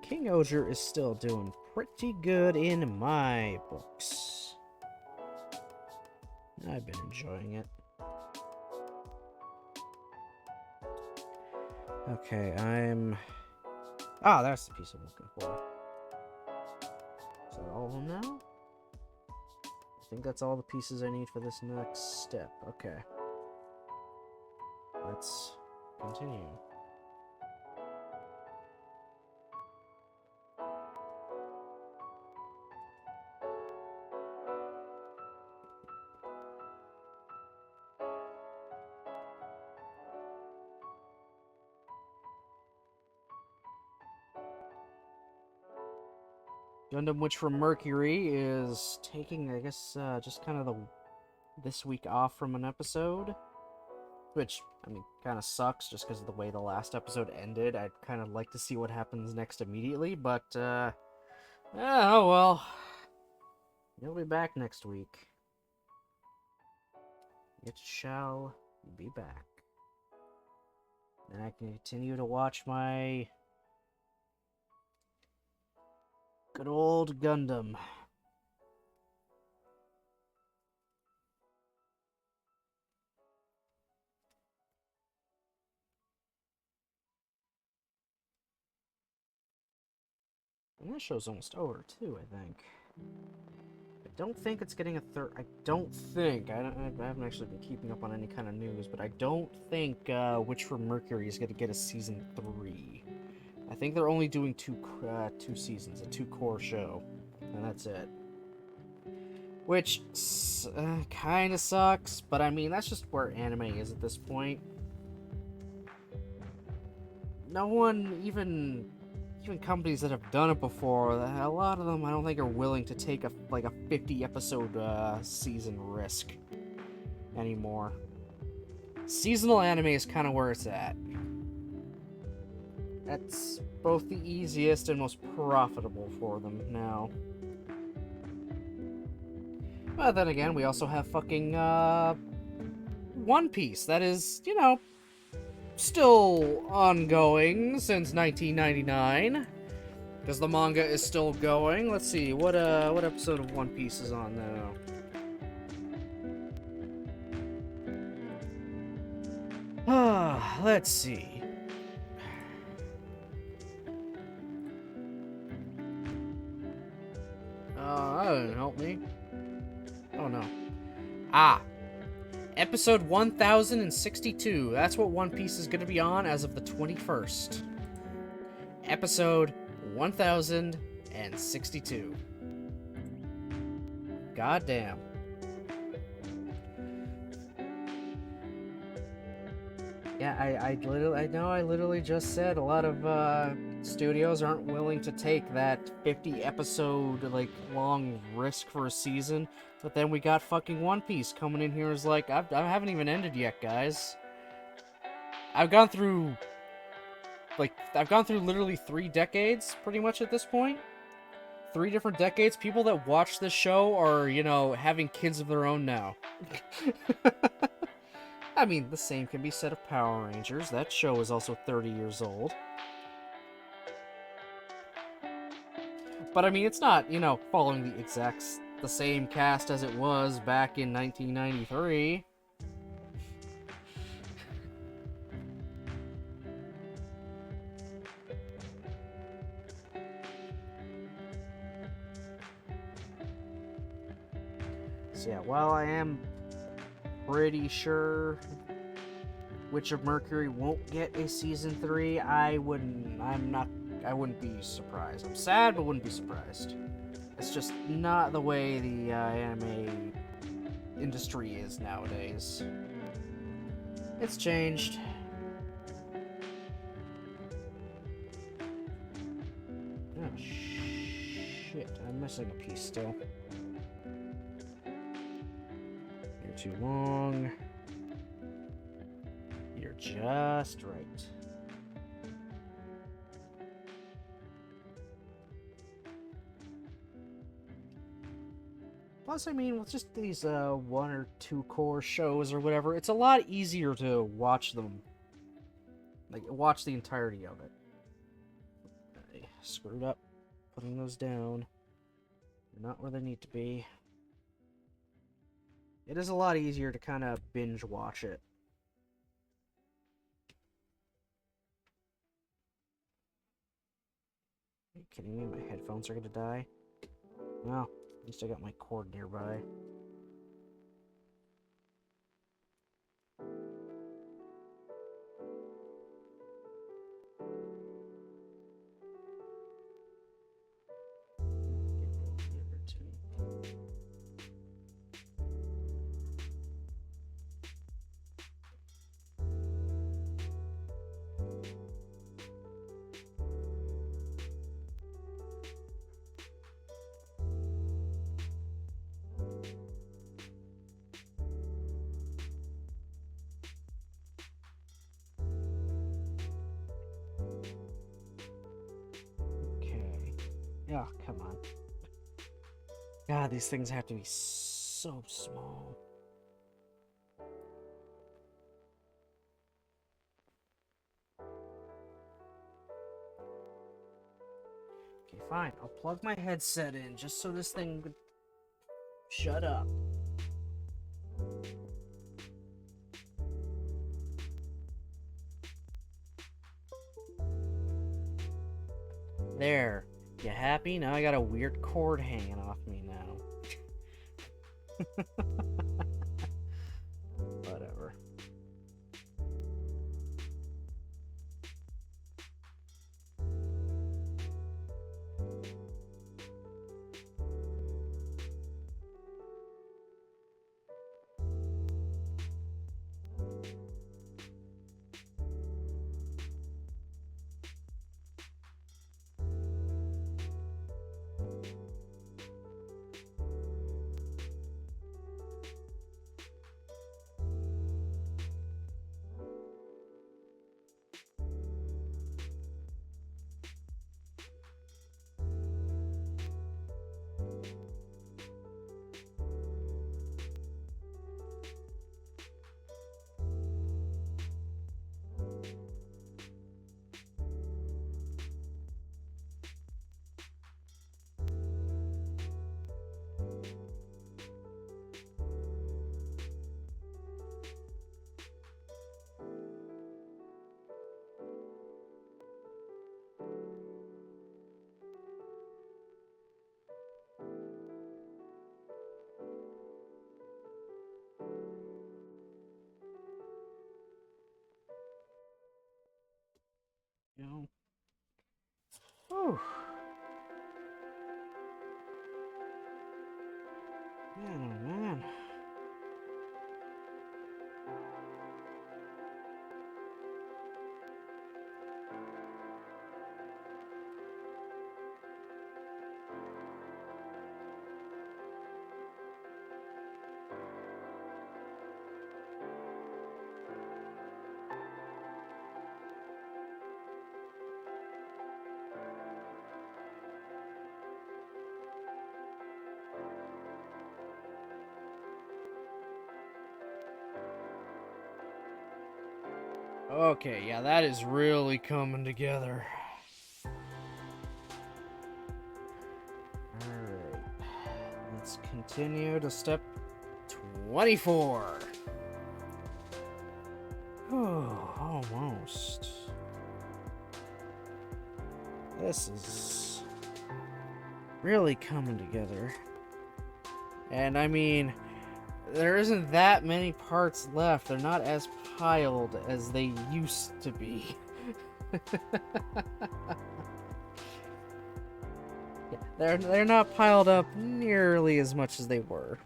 A: King Oger is still doing pretty good in my books. I've been enjoying it. Okay, that's the piece I'm looking for. Is that all of them now? I think that's all the pieces I need for this next step. Okay. Let's continue. Gundam Witch from Mercury is taking, I guess, just kind of this week off from an episode. Which, I mean, kind of sucks just because of the way the last episode ended. I'd kind of like to see what happens next immediately, but, oh well. You'll be back next week. It shall be back. Then I can continue to watch my good old Gundam. And that show's almost over, too, I think. I don't think it's getting a third... I haven't actually been keeping up on any kind of news, but I don't think Witch from Mercury is going to get a season 3. I think they're only doing two seasons, a 2-core show, and that's it. Which kind of sucks, but I mean, that's just where anime is at this point. No one, even companies that have done it before, a lot of them I don't think are willing to take a 50-episode season risk anymore. Seasonal anime is kind of where it's at. That's both the easiest and most profitable for them now. But then again, we also have fucking One Piece that is, you know, still ongoing since 1999, because the manga is still going. Let's see, what episode of One Piece is on now? Let's see. That didn't help me. Oh no. Episode 1062. That's what One Piece is going to be on as of the 21st. Episode 1062. Goddamn. Yeah, I literally just said a lot of studios aren't willing to take that 50-episode long risk for a season, but then we got fucking One Piece coming in here is like, I haven't even ended yet, guys. I've gone through literally 3 decades pretty much at this point. 3 different decades. People that watch this show are, you know, having kids of their own now. I mean, the same can be said of Power Rangers. That show is also 30 years old. But I mean, it's not, you know, following the same cast as it was back in 1993. So yeah, while I am pretty sure Witch of Mercury won't get a season 3, I wouldn't be surprised. I'm sad, but wouldn't be surprised. It's just not the way the anime industry is nowadays. It's changed. Oh shit, I'm missing a piece still. You're too long. You're just right. Plus, I mean, with just these 1 or 2 core shows or whatever, it's a lot easier to watch them. Like, watch the entirety of it. I screwed up putting those down. They're not where they need to be. It is a lot easier to kind of binge watch it. Are you kidding me? My headphones are gonna die? Well, at least I got my cord nearby. Oh, come on. God, these things have to be so small. Okay, fine. I'll plug my headset in just so this thing would shut up. There. You happy? Now I got a weird cord hanging off me now. Whatever. You know? Whew. Man, oh man. Okay, yeah, that is really coming together. Alright. Let's continue to step 24. Oh, almost. This is really coming together. And I mean, there isn't that many parts left. They're not as piled as they used to be. Yeah, they're not piled up nearly as much as they were.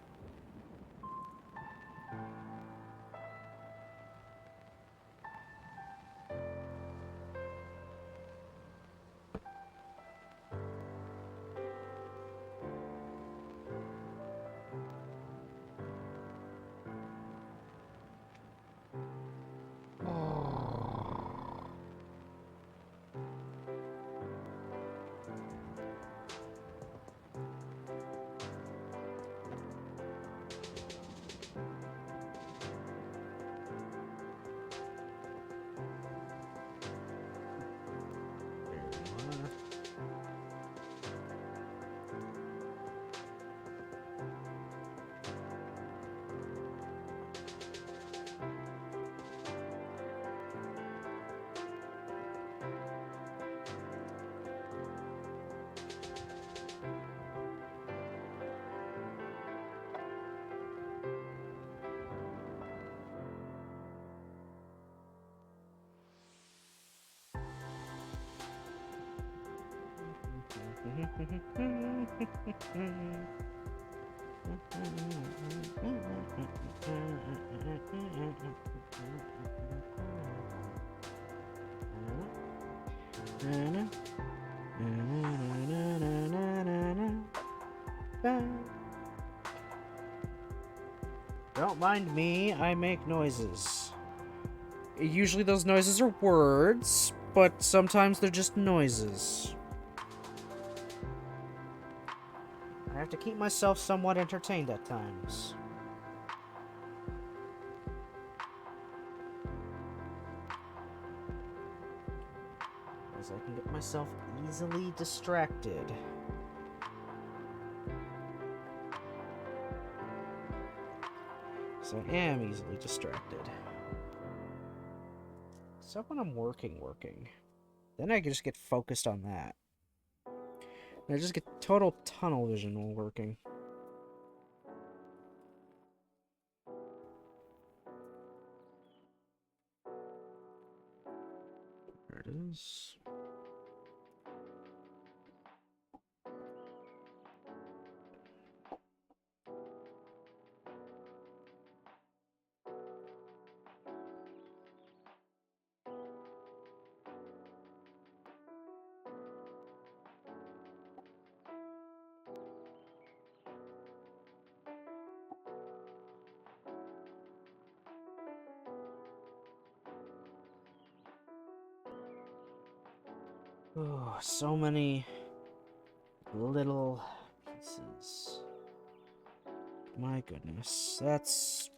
A: Don't mind me, I make noises. Usually those noises are words, but sometimes they're just noises. I have to keep myself somewhat entertained at times. As I can get myself easily distracted. So I am easily distracted. Except when I'm working. Then I can just get focused on that. And I just get total tunnel vision while working. There it is. Oh, so many little pieces. My goodness, that's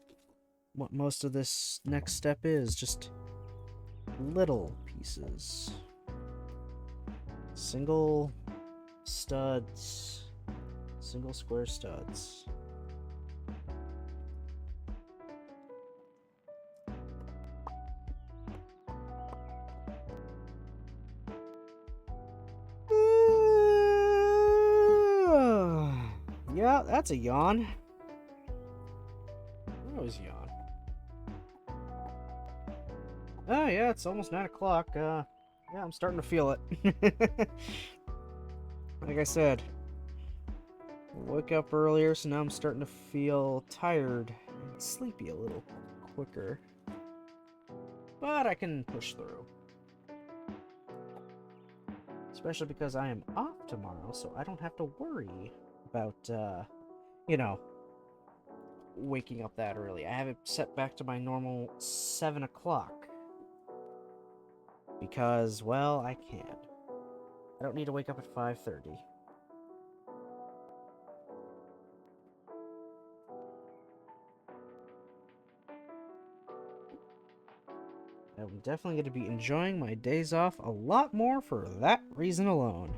A: what most of this next step is, just little pieces. Single studs. Single square studs. Yeah, that's a yawn. I always yawn. Oh yeah, it's almost 9 o'clock. Yeah, I'm starting to feel it. Like I said, I woke up earlier, so now I'm starting to feel tired and sleepy a little quicker. But I can push through. Especially because I am off tomorrow, so I don't have to worry about, you know, waking up that early. I have it set back to my normal 7 o'clock. Because, well, I can. I don't need to wake up at 5:30. I I'm definitely going to be enjoying my days off a lot more for that reason alone.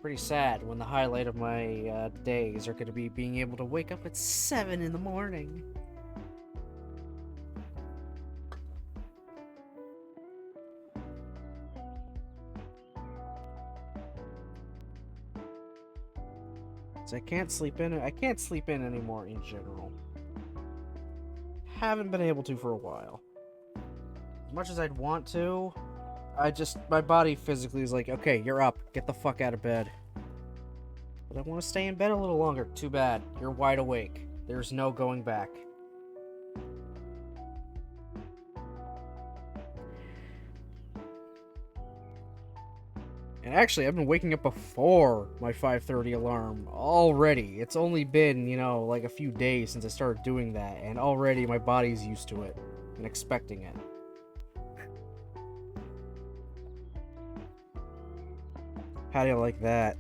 A: Pretty sad when the highlight of my days are going to be being able to wake up at 7 in the morning. So I can't sleep in anymore in general. Haven't been able to for a while. As much as I'd want to, my body physically is like, okay, you're up. Get the fuck out of bed. But I want to stay in bed a little longer. Too bad. You're wide awake. There's no going back. And actually, I've been waking up before my 5:30 alarm already. It's only been, like a few days since I started doing that, and already my body's used to it and expecting it. How do you like that?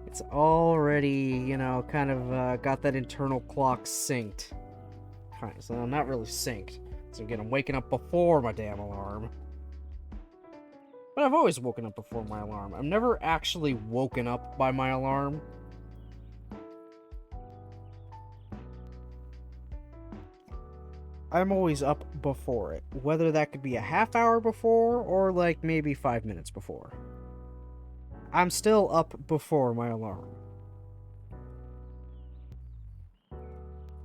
A: It's already, kind of got that internal clock synced. So not really synced. So again, I'm waking up before my damn alarm. But I've always woken up before my alarm. I've never actually woken up by my alarm. I'm always up before it. Whether that could be a half hour before or like maybe 5 minutes before. I'm still up before my alarm.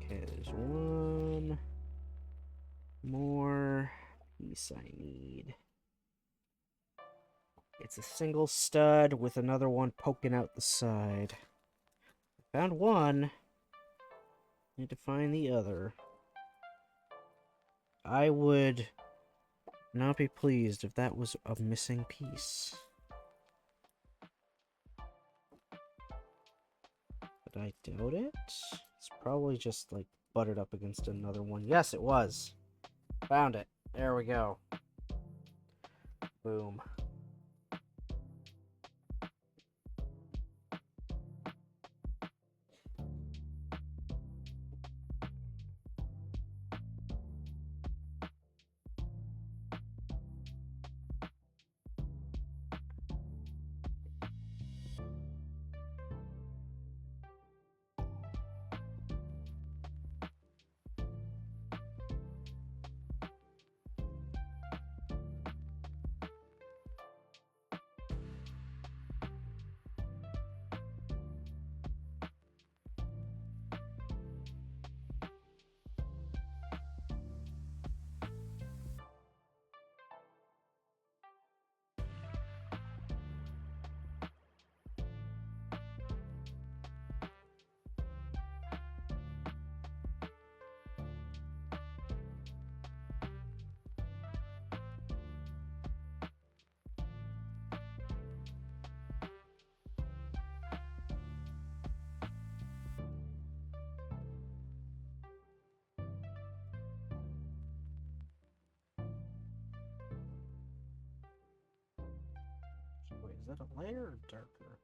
A: Okay, there's one more piece I need. It's a single stud with another one poking out the side. Found one. Need to find the other. I would not be pleased if that was a missing piece. But I doubt it. It's probably just like butted up against another one. Yes, it was. Found it. There we go. Boom. Wait, is that a lighter or darker?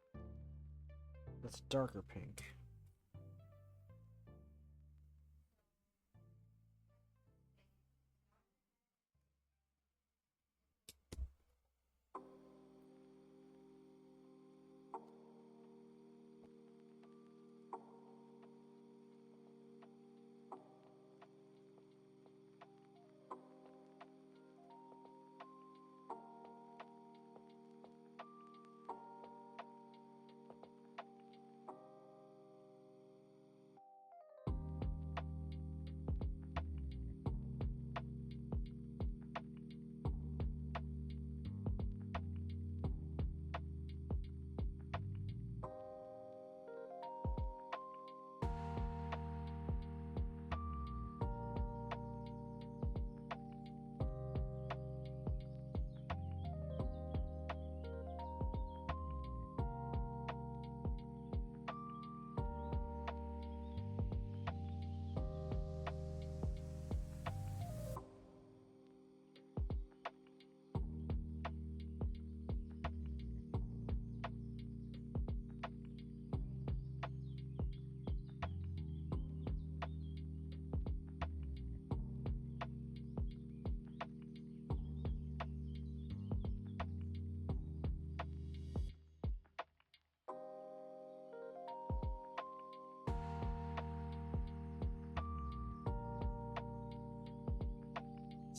A: That's darker pink.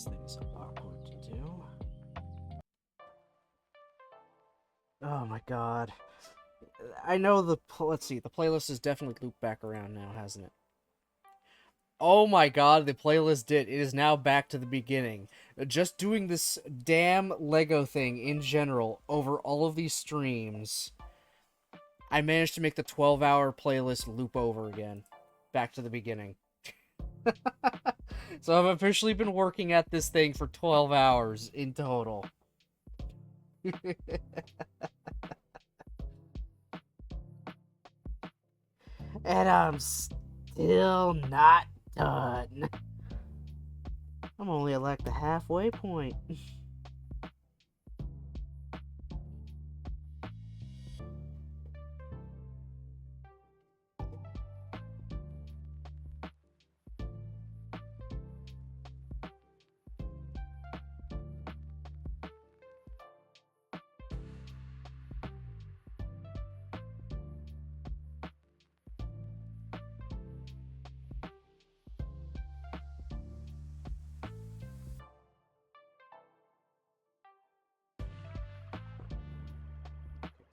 A: This thing is so awkward to do. Oh my god. I know let's see, the playlist has definitely looped back around now, hasn't it? Oh my god, the playlist did. It is now back to the beginning. Just doing this damn Lego thing in general over all of these streams, I managed to make the 12-hour playlist loop over again. Back to the beginning. So I've officially been working at this thing for 12 hours in total. And I'm still not done. I'm only at like the halfway point.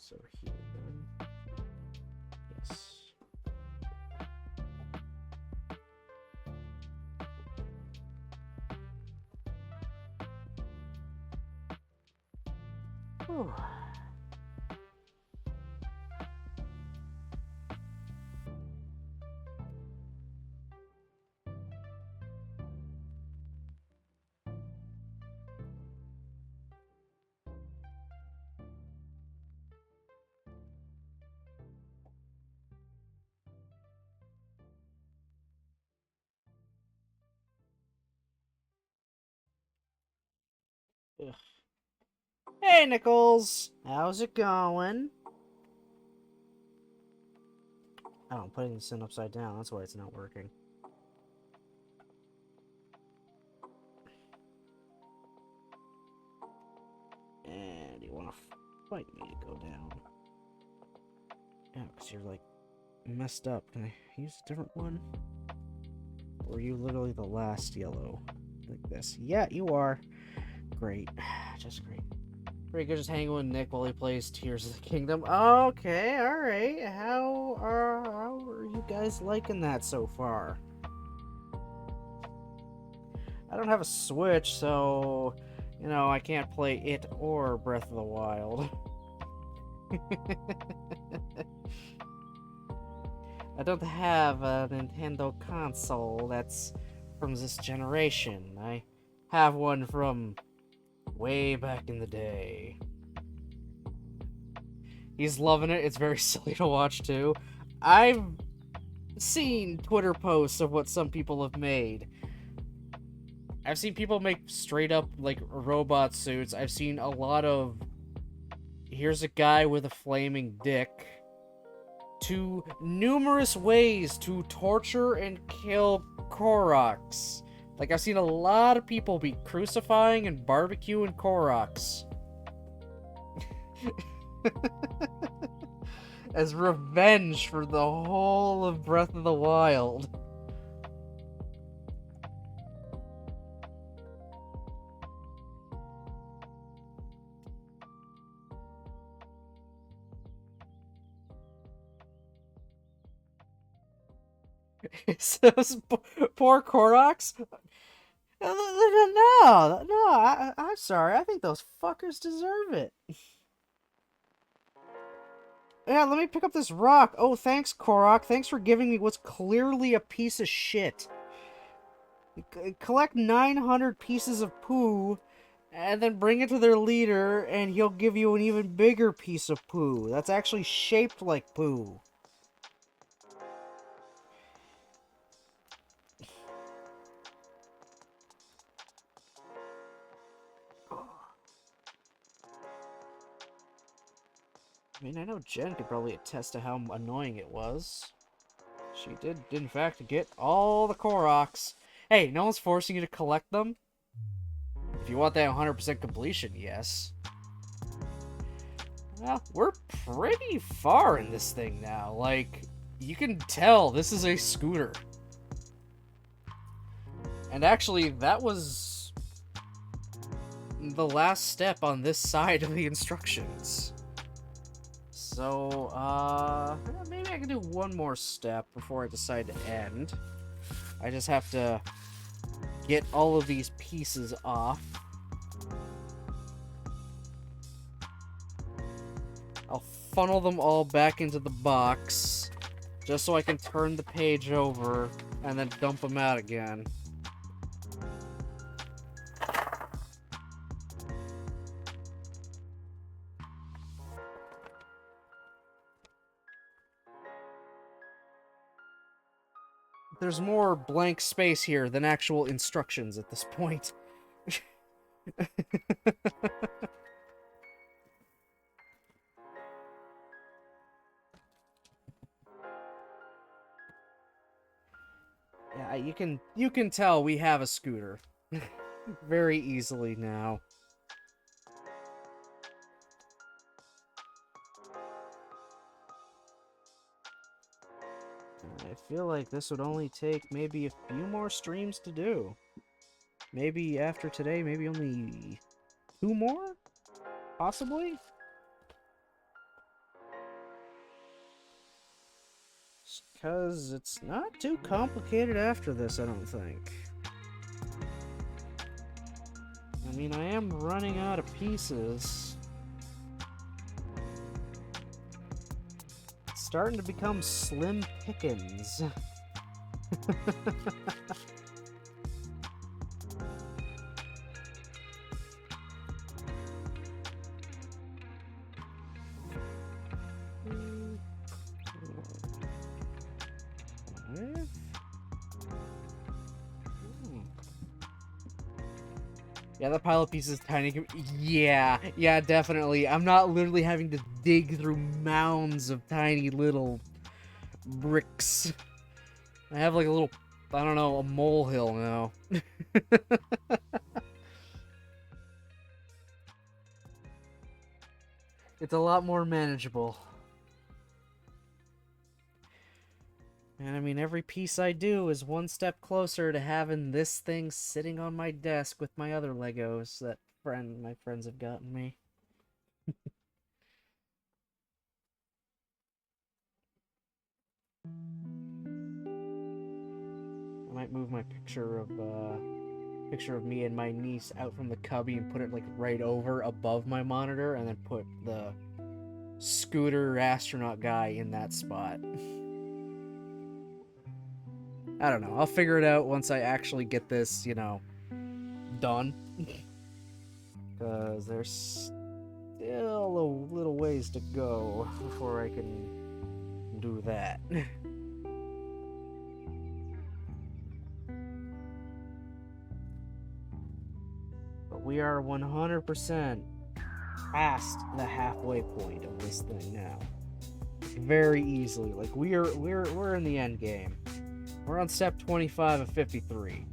A: So here then. Yes. Whew. Ugh. Hey, Nichols! How's it going? Oh, I'm putting this in upside down. That's why it's not working. And you want to fight me to go down? Yeah, because you're, like, messed up. Can I use a different one? Or are you literally the last yellow? Like this. Yeah, you are. Great. Just great. Pretty good just hanging with Nick while he plays Tears of the Kingdom. Okay, alright. How are you guys liking that so far? I don't have a Switch, so, you know, I can't play it or Breath of the Wild. I don't have a Nintendo console that's from this generation. I have one from way back in the day. He's loving it. It's very silly to watch, too. I've seen Twitter posts of what some people have made. I've seen people make straight up, like, robot suits. I've seen a lot of, here's a guy with a flaming dick, to numerous ways to torture and kill Koroks. Like, I've seen a lot of people be crucifying and barbecuing Koroks. As revenge for the whole of Breath of the Wild. Those poor Koroks? No, I'm sorry. I think those fuckers deserve it. Yeah, let me pick up this rock. Oh, thanks, Korok. Thanks for giving me what's clearly a piece of shit. Collect 900 pieces of poo, and then bring it to their leader, and he'll give you an even bigger piece of poo. That's actually shaped like poo. I mean, I know Jen could probably attest to how annoying it was. She did, in fact, get all the Koroks. Hey, no one's forcing you to collect them. If you want that 100% completion, yes. Well, we're pretty far in this thing now. Like, you can tell this is a scooter. And actually, that was the last step on this side of the instructions. So, maybe I can do one more step before I decide to end. I just have to get all of these pieces off. I'll funnel them all back into the box, just so I can turn the page over and then dump them out again. There's more blank space here than actual instructions at this point. Yeah, you can tell we have a scooter very easily now. I feel like this would only take maybe a few more streams to do. Maybe after today, maybe only 2 more? Possibly? Because it's not too complicated after this, I don't think. I mean, I am running out of pieces. It's starting to become slim pickings. Yeah, the pile of pieces is tiny. Yeah, definitely. I'm not literally having to dig through mounds of tiny little bricks. I have like a little, I don't know, a molehill now. It's a lot more manageable. And I mean, every piece I do is one step closer to having this thing sitting on my desk with my other Legos that my friends have gotten me. I might move my picture of me and my niece out from the cubby and put it like right over above my monitor, and then put the scooter astronaut guy in that spot. I don't know. I'll figure it out once I actually get this, you know, done. Because there's still a little ways to go before I can do that. But we are 100% past the halfway point of this thing now. Very easily. Like, we're in the end game. We're on step 25 of 53.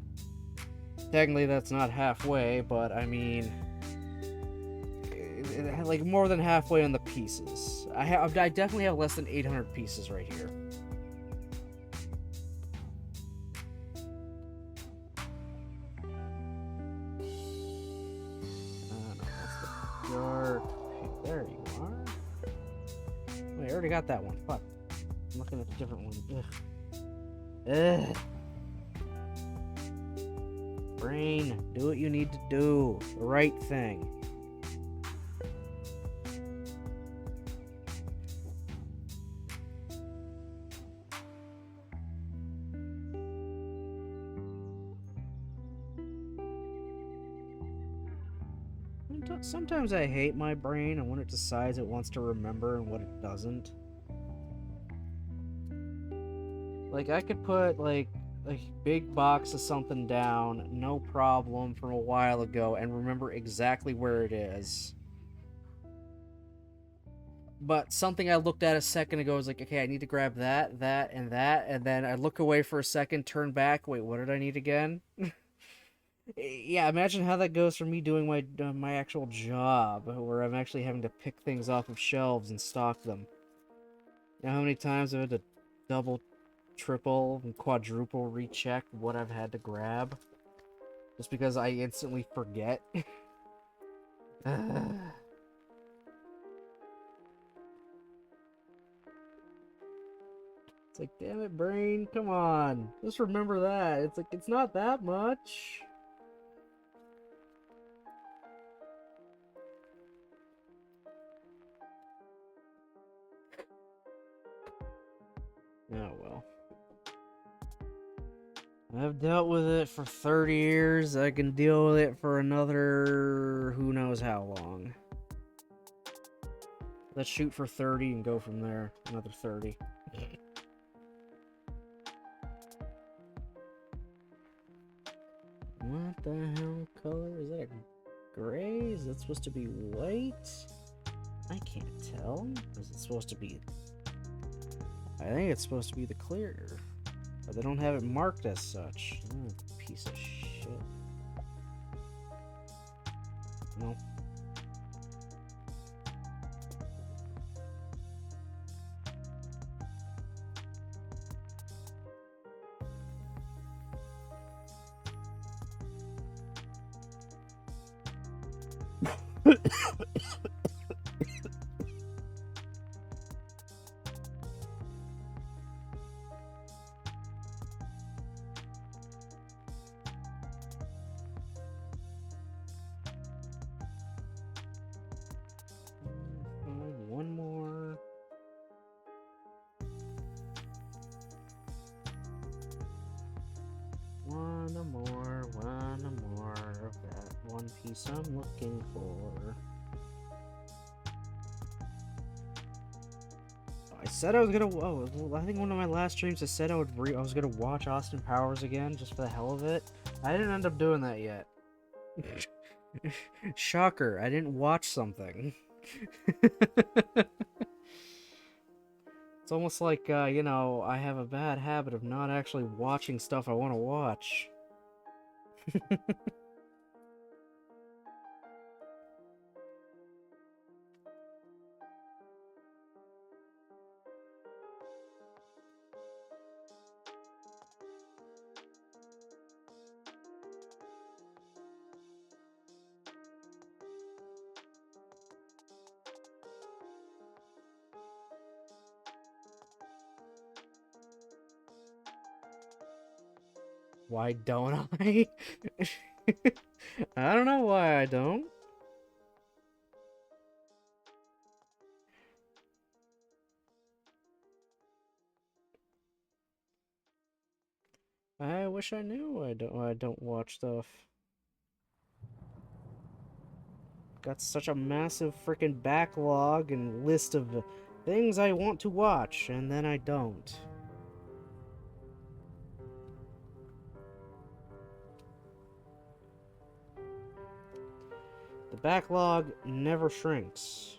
A: Technically, that's not halfway, but I mean, like more than halfway on the pieces. I definitely have less than 800 pieces right here. There you are. Wait, I already got that one. Fuck. I'm looking at a different one. Ugh. Brain, do what you need to do. The right thing. Sometimes I hate my brain and when it decides it wants to remember and what it doesn't. Like, I could put, like, a big box of something down, no problem, from a while ago, and remember exactly where it is. But something I looked at a second ago was like, okay, I need to grab that, that, and that, and then I look away for a second, turn back, wait, what did I need again? Yeah, imagine how that goes for me doing my actual job, where I'm actually having to pick things off of shelves and stock them. You know how many times I've had to double, triple, and quadruple recheck what I've had to grab? Just because I instantly forget. It's like, damn it, brain, come on. Just remember that. It's like, it's not that much. Oh well. I've dealt with it for 30 years. I can deal with it for another who knows how long. Let's shoot for 30 and go from there. Another 30. What the hell color? Is that a gray? Is that supposed to be white? I can't tell. Is it supposed to be... I think it's supposed to be the clear. But they don't have it marked as such. Oh, piece of shit. No. One more. One more of that one piece I'm looking for. I said I was gonna. Oh, well, I think one of my last streams I said I was gonna watch Austin Powers again just for the hell of it. I didn't end up doing that yet. Shocker! I didn't watch something. It's almost like, you know, I have a bad habit of not actually watching stuff I want to watch. Why don't I? I don't know why I don't. I wish I knew I don't watch stuff. Got such a massive freaking backlog and list of things I want to watch, and then I don't. The backlog never shrinks.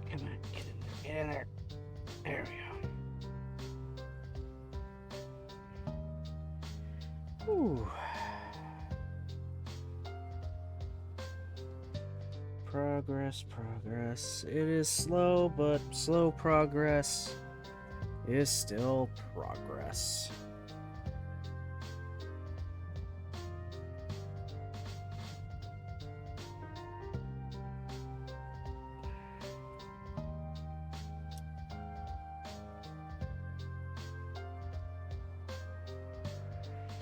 A: Come on, get in there, get in there. There we go. Ooh. Progress. It is slow, but slow progress is still progress.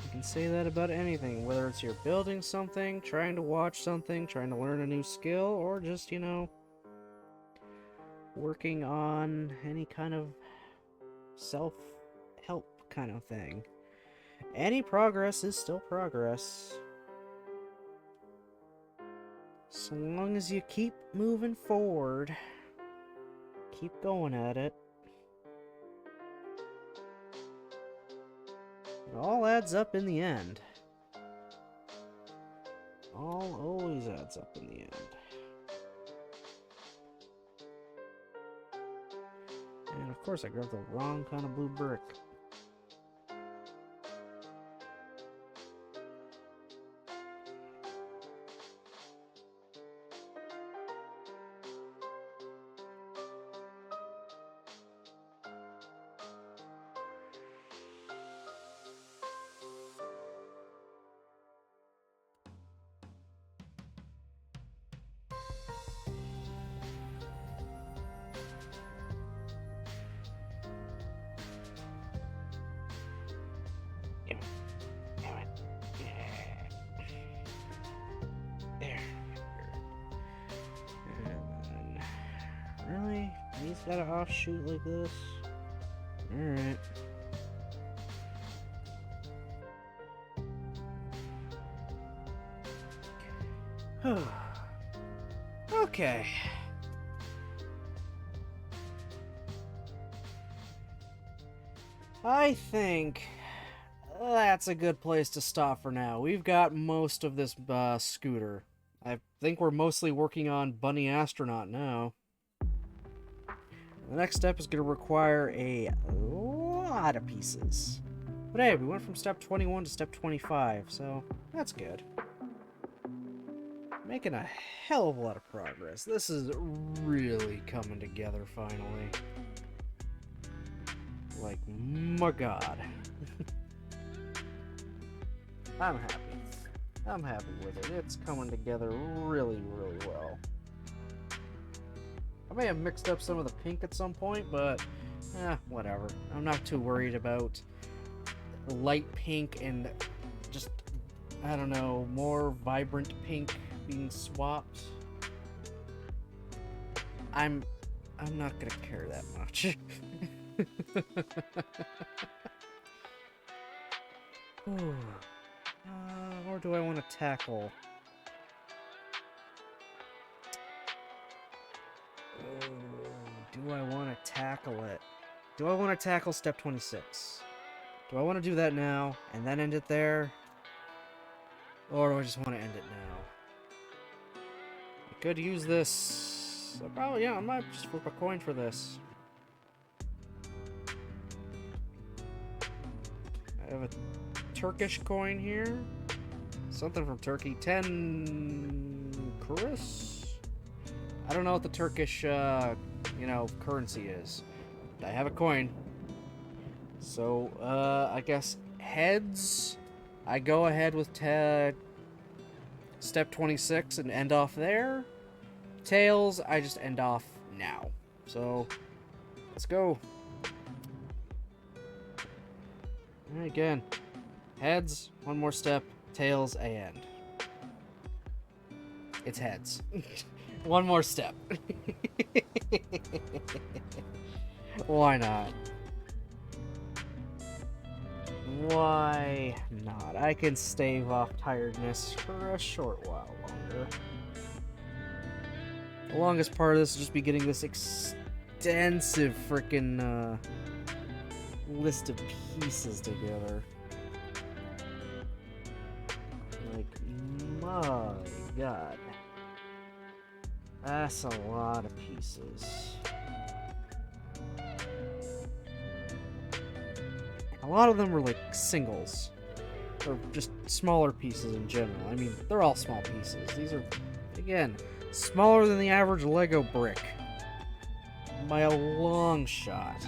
A: You can say that about anything, whether it's you're building something, trying to watch something, trying to learn a new skill, or just, you know, working on any kind of help kind of thing. Any progress is still progress. So long as you keep moving forward, keep going at it. It all adds up in the end. All always adds up in the end. And of course I grabbed the wrong kind of blue brick. Really? He's got an offshoot like this? Alright. Okay. I think that's a good place to stop for now. We've got most of this scooter. I think we're mostly working on Bunny Astronaut now. The next step is going to require a lot of pieces. But hey, we went from step 21 to step 25, so that's good. Making a hell of a lot of progress. This is really coming together finally. Like, my god. I'm happy. I'm happy with it. It's coming together really, really well. I may have mixed up some of the pink at some point, but whatever. I'm not too worried about light pink and just, I don't know, more vibrant pink being swapped. I'm not gonna care that much. Or do I want to tackle? Do I want to tackle it? Do I want to tackle step 26? Do I want to do that now and then end it there? Or do I just want to end it now? I could use this. So probably, yeah, I might just flip a coin for this. I have a Turkish coin here. Something from Turkey. 10 kuruş? I don't know what the Turkish, currency is. I have a coin. So, I guess heads. I go ahead with step 26 and end off there. Tails, I just end off now. So, let's go. And again, heads, one more step. Tails, I end. It's heads. One more step. Why not? Why not? I can stave off tiredness for a short while longer. The longest part of this will just be getting this extensive frickin' list of pieces together. Like, my god. That's a lot of pieces. A lot of them are like singles. Or just smaller pieces in general. I mean, they're all small pieces. These are, again, smaller than the average Lego brick. By a long shot.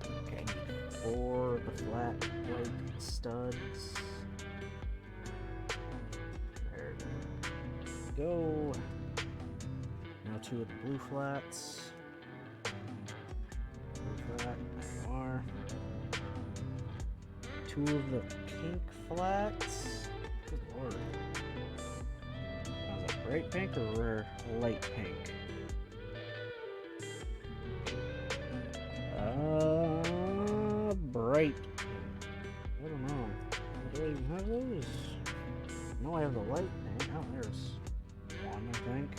A: Okay, 4 the flat white studs. There we go. Now 2 of the blue flats. Blue flat, there you are. 2 of the pink flats. Good lord. Now, is that bright pink or light pink? bright. I don't know. Do I even have those? No, I have the light paint. Oh, there's one, I think.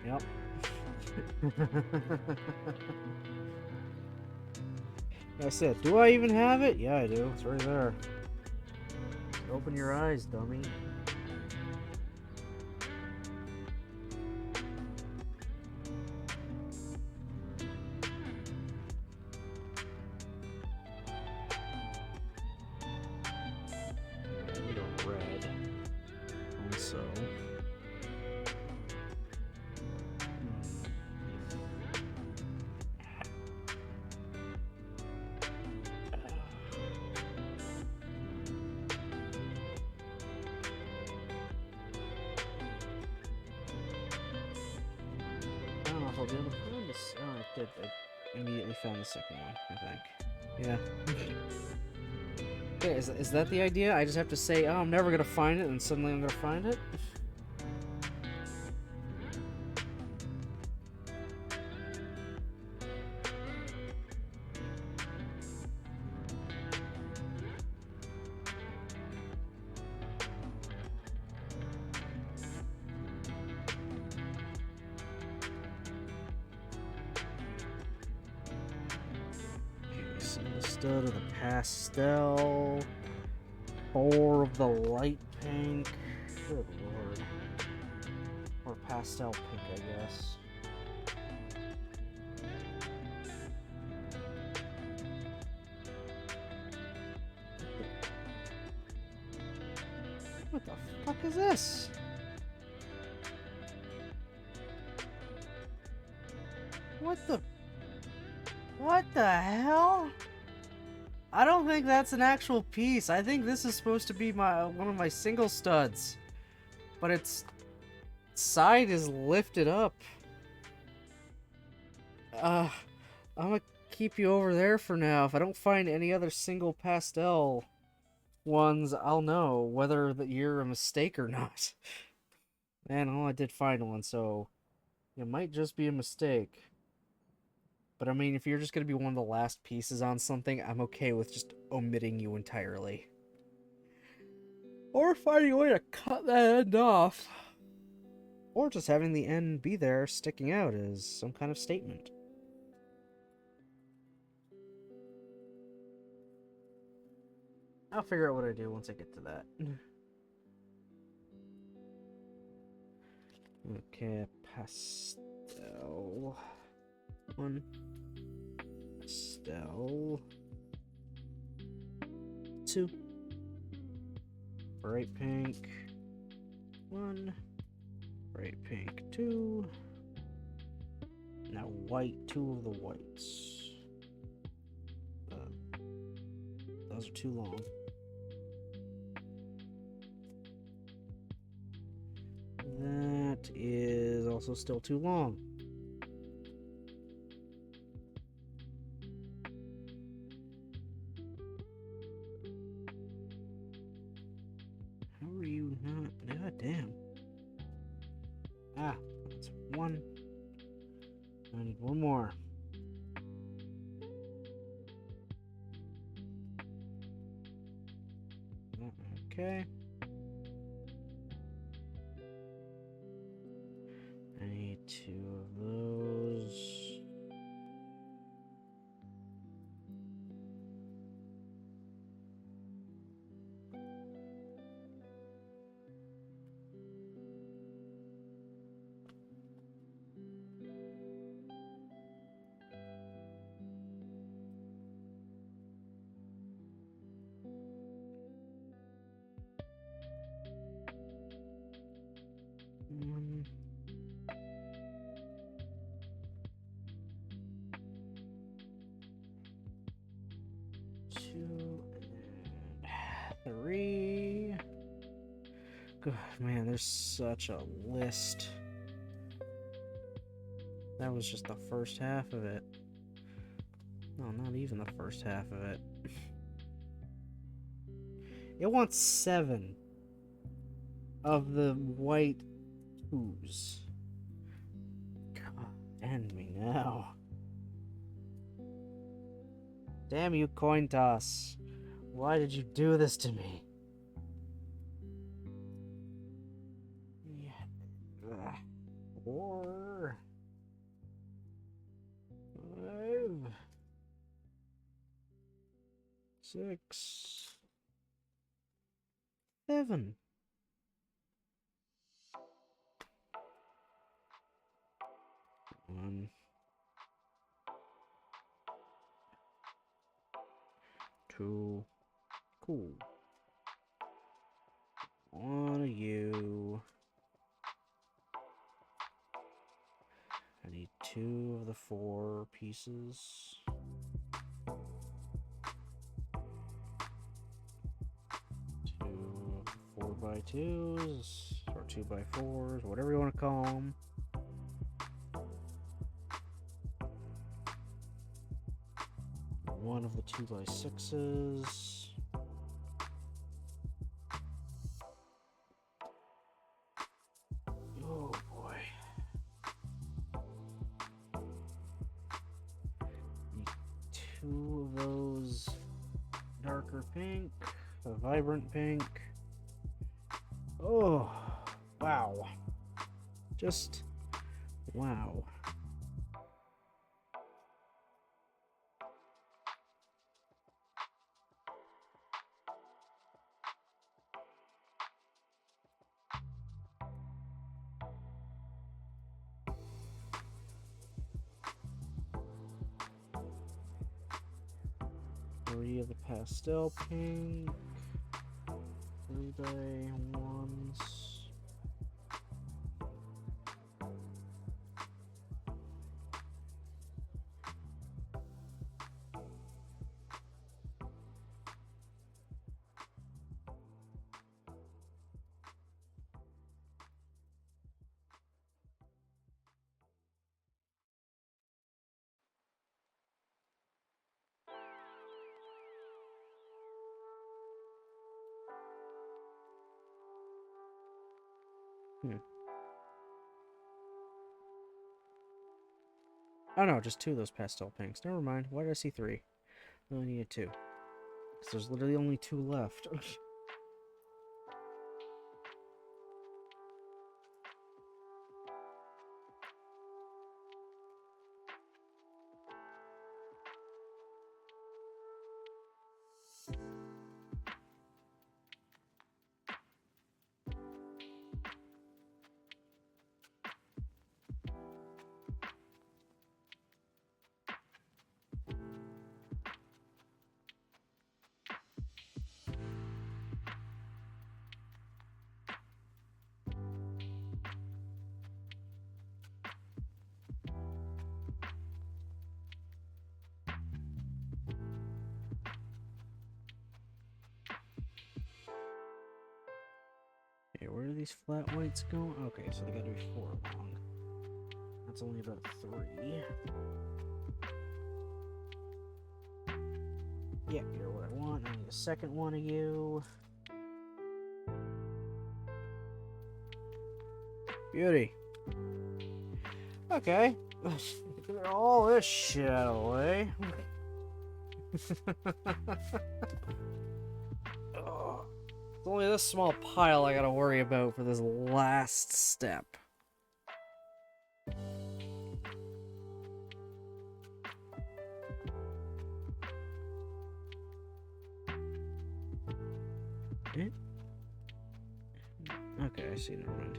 A: Yep. I said, do I even have it? Yeah, I do. It's right there. Open your eyes, dummy. I need a red. Also. I don't know if I'll be able to find this. Oh, I did. I immediately found the second one, I think. Yeah. Okay, is that the idea? I just have to say, oh, I'm never gonna find it, and suddenly I'm gonna find it? Stud of the pastel, 4 of the light pink. Good lord. Or pastel pink, I guess. What the fuck is this? What the hell? I don't think that's an actual piece. I think this is supposed to be one of my single studs. But its side is lifted up. I'm gonna keep you over there for now. If I don't find any other single pastel ones, I'll know whether you're a mistake or not. Man, I did find one, so it might just be a mistake. But I mean, if you're just going to be one of the last pieces on something, I'm okay with just omitting you entirely. Or finding a way to cut that end off. Or just having the end be there, sticking out as some kind of statement. I'll figure out what I do once I get to that. Okay, pastel. 1. Pastel. 2. Bright pink. 1. Bright pink. 2. Now white. 2 of the whites. Those are too long. That is also still too long. How are you not? God damn. Ah, that's 1. I need 1 more. Okay. I need 2 of those. One. 2 and 3. God, man, there's such a list. That was just the first half of it. No, not even the first half of it. It wants 7 of the white ooze. God, end me now. Damn you, coin toss. Why did you do this to me? Yeah. Ugh. 4, 5, 6, 7. One, 2. Cool. One of you. I need 2 of the 4 pieces. 2 4x2s, or 2x4s, whatever you want to call them. One of the 2x6s. Oh boy. Need 2 of those darker pink, a vibrant pink. Oh, wow. Just wow. Three of the pastel pink, 3x1s. Oh no, just 2 of those pastel pinks. Never mind. Why did I see 3? I only needed 2. Because there's literally only 2 left. Okay, where do these flat whites go? Okay, so they gotta be 4 long. That's only about 3. Yep, you're what I want. I need a second one of you. Beauty. Okay. Get all this shit out of the way. Oh, it's only this small pile I gotta worry about for this last step. Okay, I see, never mind.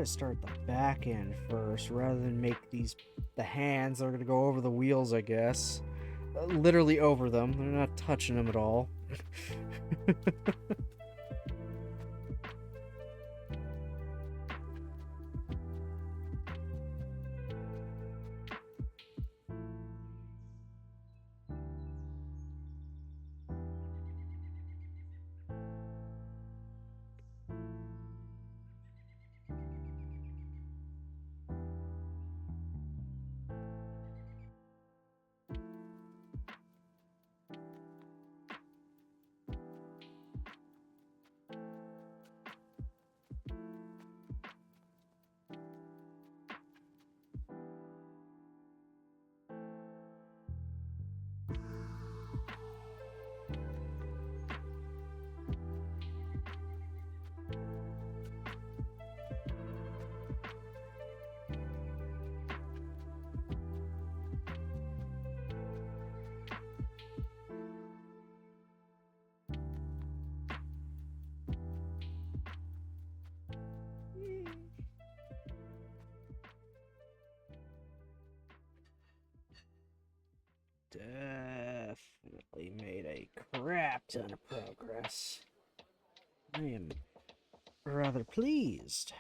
A: to start the back end first rather than make the hands that are going to go over the wheels, I guess. Literally over them. They're not touching them at all. Definitely made a crap ton of progress. I am rather pleased.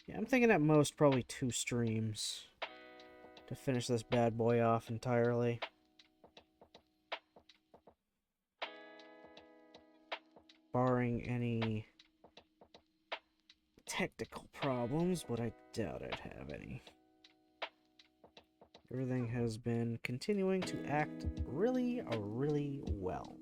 A: Yeah, I'm thinking at most probably 2 streams to finish this bad boy off entirely. Barring any technical problems, but I doubt I'd have any. Everything has been continuing to act really, really well.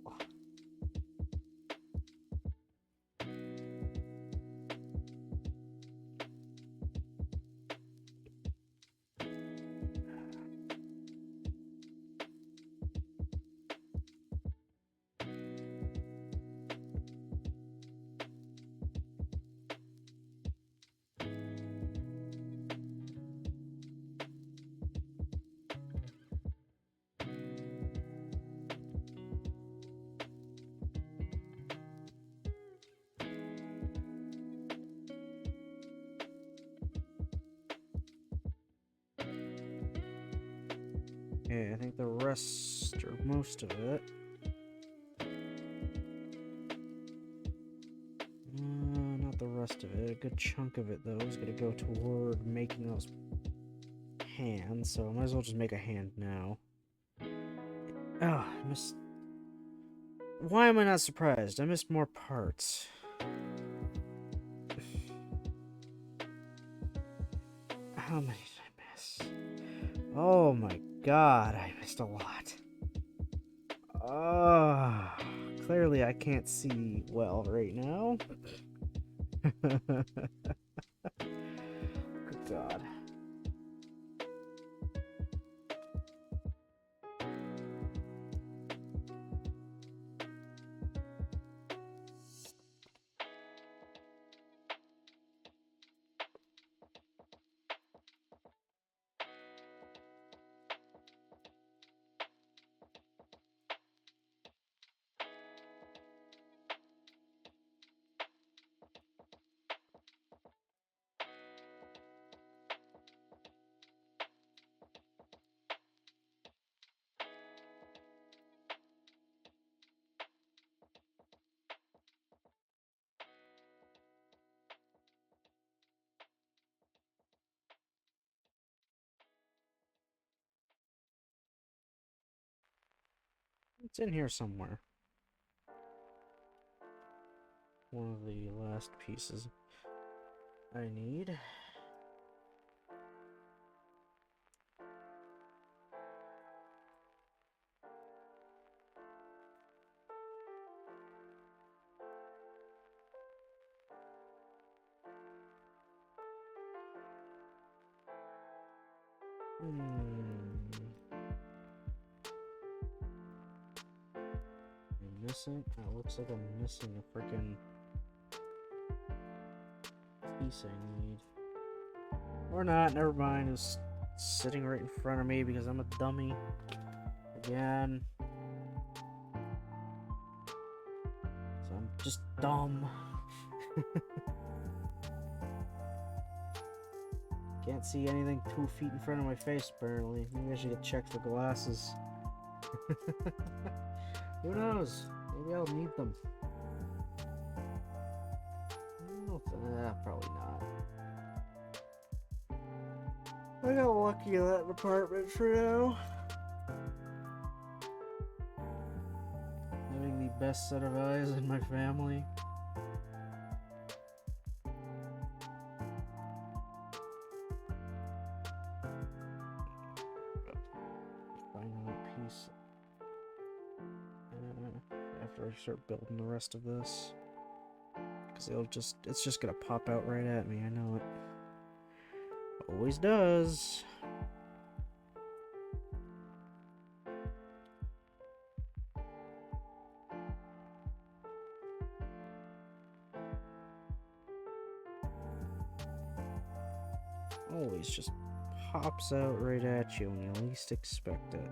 A: Okay, I think the rest, or most of it. Not the rest of it. A good chunk of it, though, is going to go toward making those hands, so I might as well just make a hand now. Oh, I missed... Why am I not surprised? I missed more parts. How many did I miss? Oh my god, I missed a lot. Clearly I can't see well right now. Good god. It's in here somewhere. One of the last pieces I need. Missing? Oh, looks like I'm missing a freaking piece I need. Or not, never mind. It's sitting right in front of me because I'm a dummy. Again. So I'm just dumb. Can't see anything 2 feet in front of my face, apparently. Maybe I should get checked for glasses. Who knows? Maybe I'll need them. Probably not. I got lucky in that department for now. Having the best set of eyes in my family. Final piece. After I start building the rest of this. Because it's just gonna pop out right at me, I know it. Always does. Always just pops out right at you when you least expect it.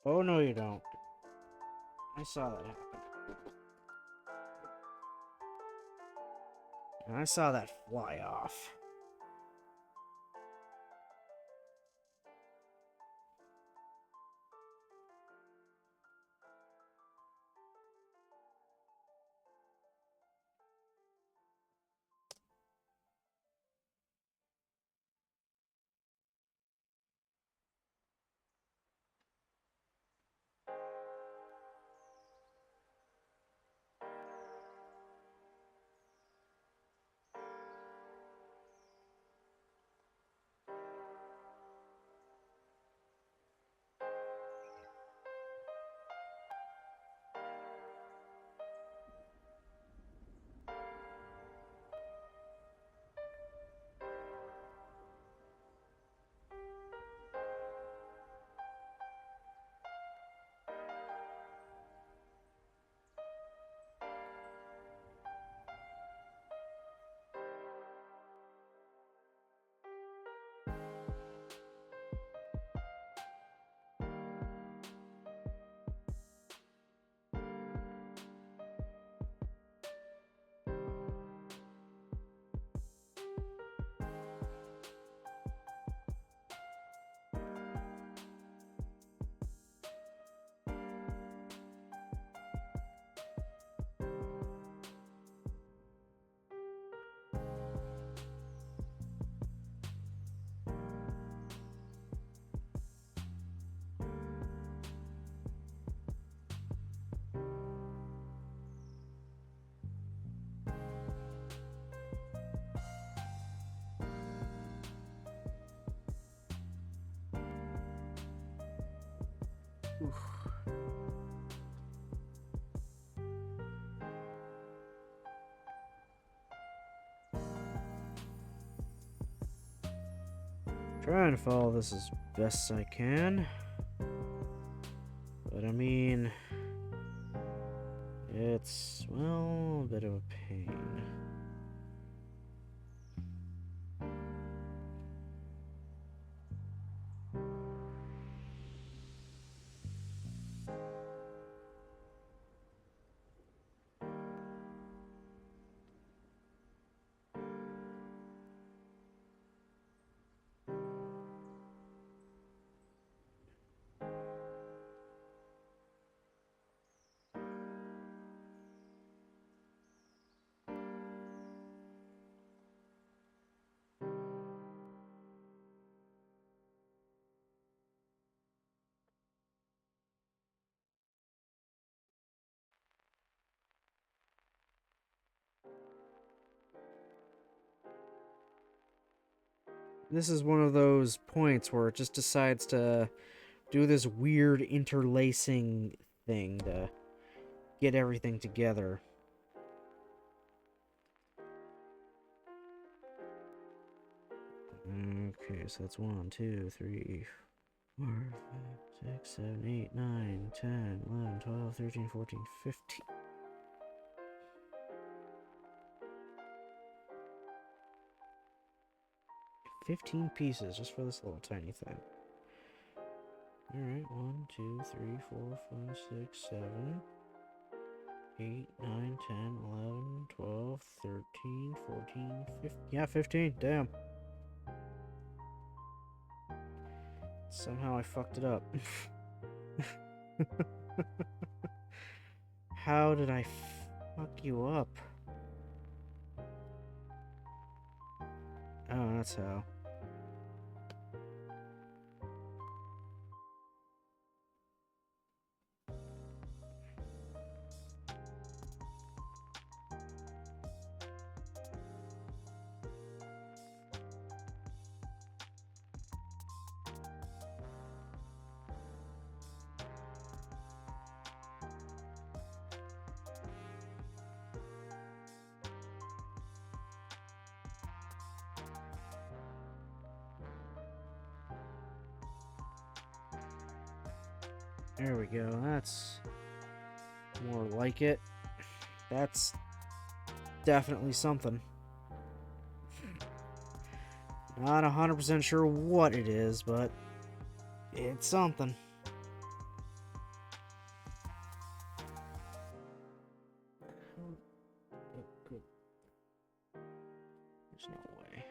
A: Oh, no, you don't. I saw that happen. And I saw that fly off. Oof. Trying to follow this as best I can. But I mean, it's, well, a bit of a pain. This is one of those points where it just decides to do this weird interlacing thing to get everything together. Okay, so that's 1, 2, 3, 4, 5, 6, 7, 8, 9, 10, 11, 12, 13, 14, 15. 15 pieces just for this little tiny thing. Alright, 1, 2, 3, 4, 5, 6, 7, 8, 9, 10, 11, 12, 13, 14, 15. Yeah, 15. Damn. Somehow I fucked it up. How did I fuck you up? Oh, that's how. There we go. That's more like it. That's definitely something. Not 100% sure what it is, but it's something. There's no way.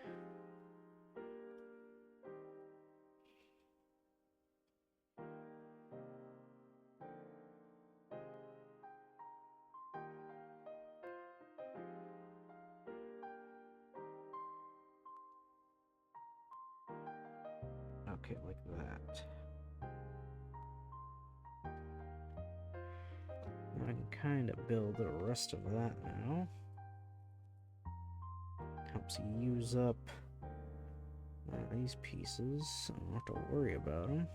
A: Okay, like that. I can kind of build the rest of that now. Helps use up these pieces, so I don't have to worry about them.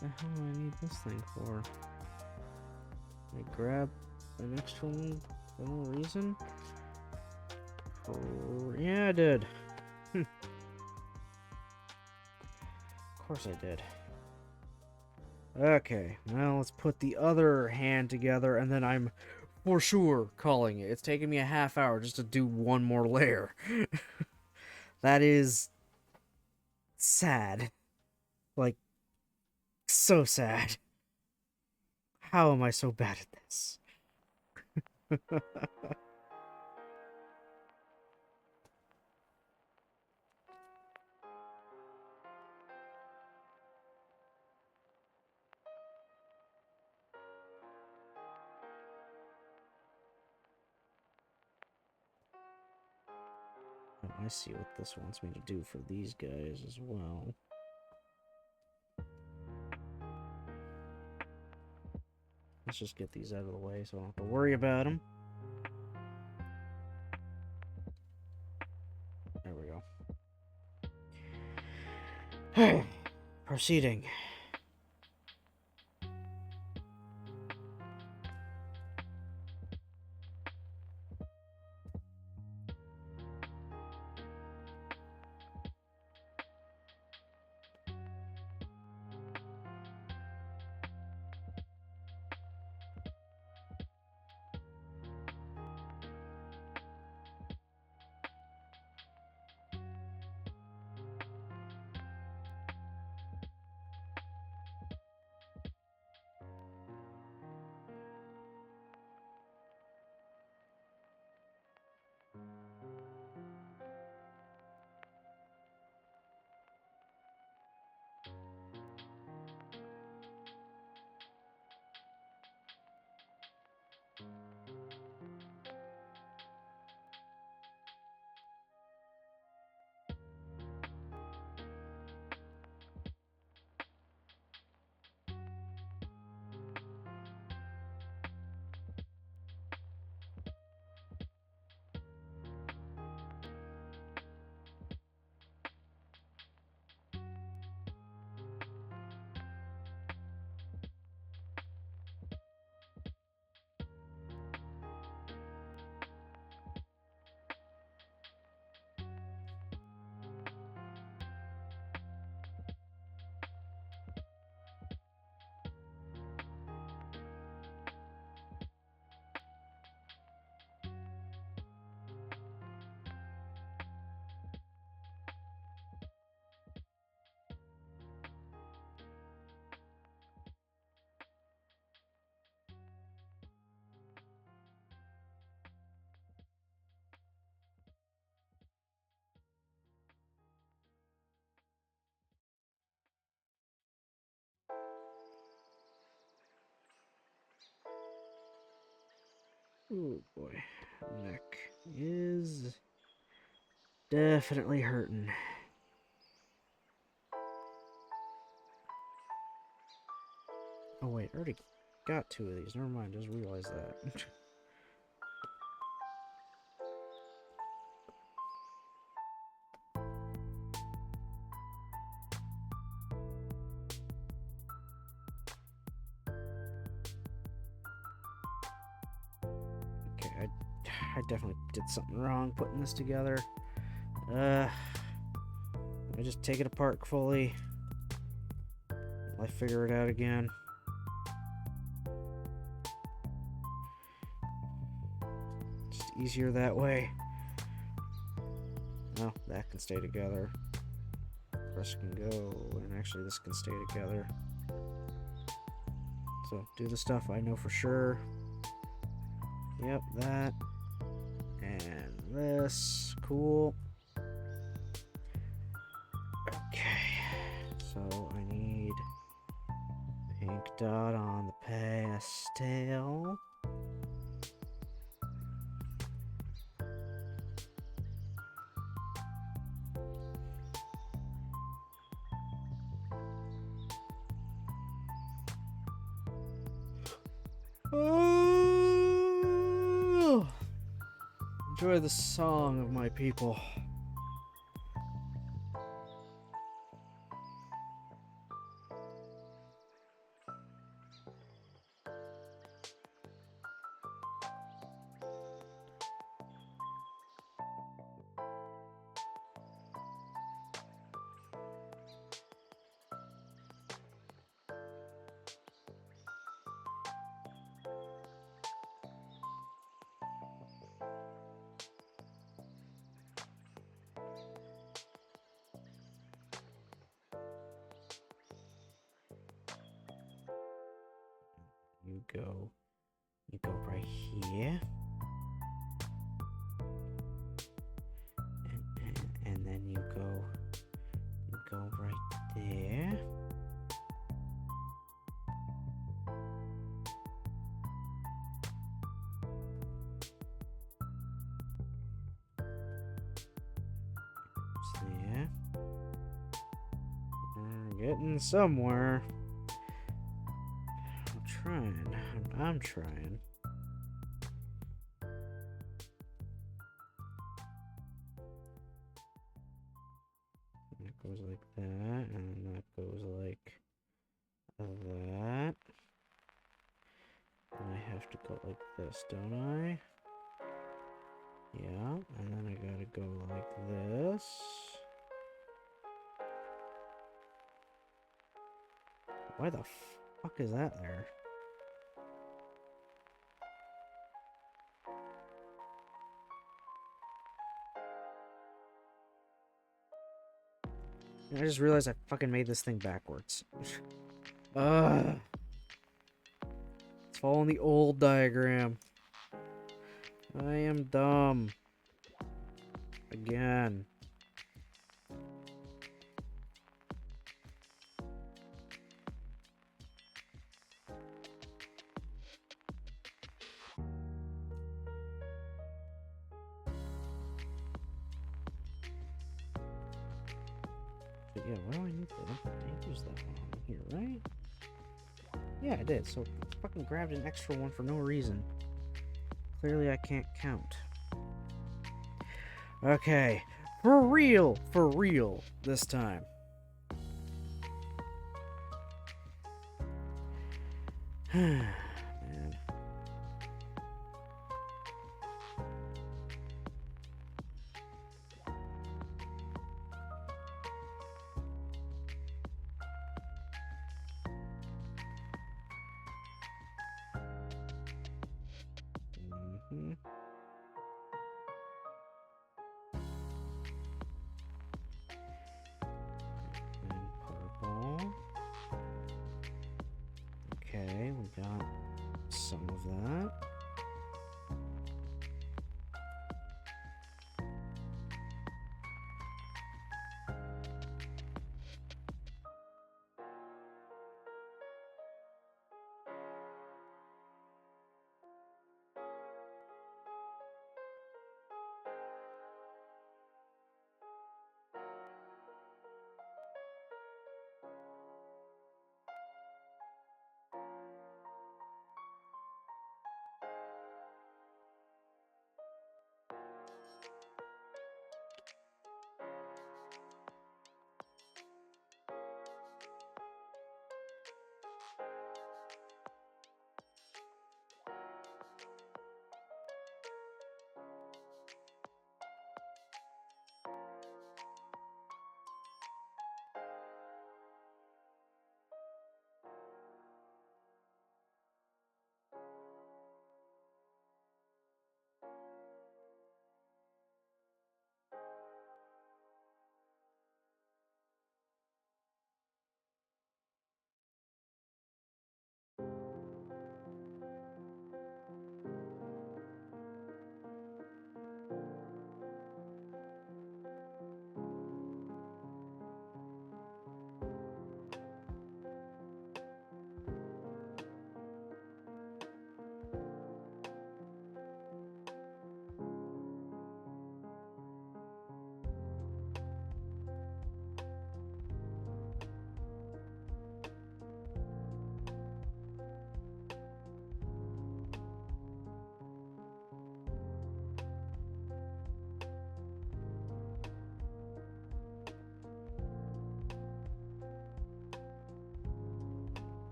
A: The hell do I need this thing for? I grab an extra one for no reason? Yeah, I did. Of course I did. Okay, now let's put the other hand together, and then I'm for sure calling it. It's taken me a half hour just to do one more layer. That is sad. Like, so sad. How am I so bad at this? Oh, I see what this wants me to do for these guys as well. Let's just get these out of the way so I don't have to worry about them. There we go. Proceeding. Oh boy, neck is definitely hurting. Oh wait, I already got 2 of these. Never mind, just realized that. Okay, I definitely did something wrong putting this together. Let me just take it apart fully. I figure it out again. Just easier that way. Oh, that can stay together. The rest can go, and actually this can stay together. So, do the stuff I know for sure. Yep, that. And this. Cool. Okay. So, I need pink dot on the pastel. Oh, enjoy the song of my people. You go right here. And then you go right there. There. We're getting somewhere. I'm trying. That goes like that, and that goes like that. And I have to go like this, don't I? Yeah, and then I gotta go like this. Why the fuck is that there? I just realized I fucking made this thing backwards. Ugh. It's following the old diagram. I am dumb. Again. But yeah, what do I need to do? I use that one on here, right? Yeah, I did. So I fucking grabbed an extra one for no reason. Clearly I can't count. Okay. For real this time. Man. Mm-hmm. And purple. Okay, we got some of that.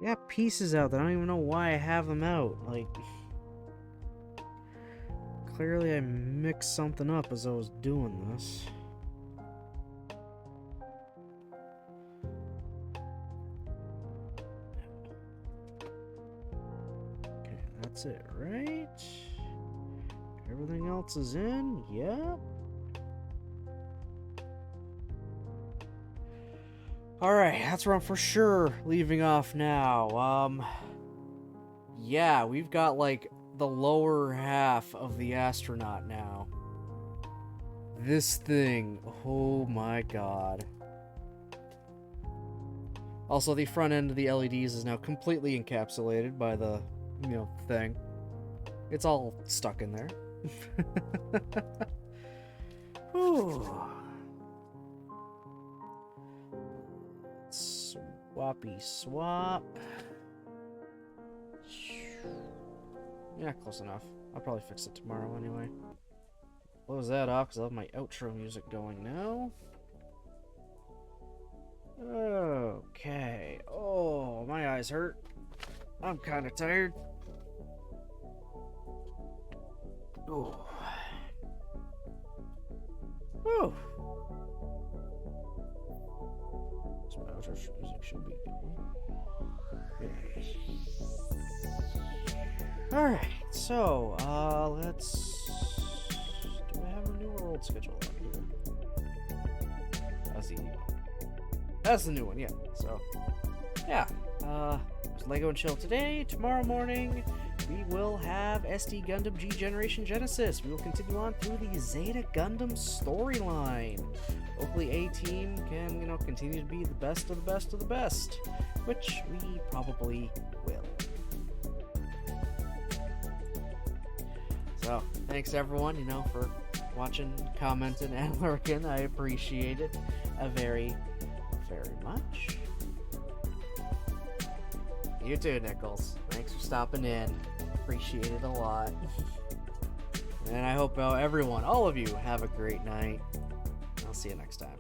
A: I got pieces out that I don't even know why I have them out. Like, clearly I mixed something up as I was doing this. Okay, that's it, right? Everything else is in? Yep. Alright, that's where I'm for sure leaving off now. Yeah, we've got, like, the lower half of the Astronaut now. This thing, oh my god. Also, the front end of the LEDs is now completely encapsulated by the, thing. It's all stuck in there. Whew. Swappy swap. Yeah, close enough. I'll probably fix it tomorrow anyway. Close that off because I have my outro music going now. Okay. Oh, my eyes hurt. I'm kind of tired. Oh. Oh. So my outro music should be good. Alright, so, let's... Do I have a new or old schedule on here? That's the new one, yeah. So, yeah. There's Lego and Chill today. Tomorrow morning, we will have SD Gundam G Generation Genesis. We will continue on through the Zeta Gundam storyline. Hopefully A-Team can, continue to be the best of the best of the best. Which we probably will. So, thanks everyone, for watching, commenting, and lurking. I appreciate it very, very much. You too, Nichols. Thanks for stopping in. Appreciate it a lot. And I hope everyone, all of you, have a great night. I'll see you next time.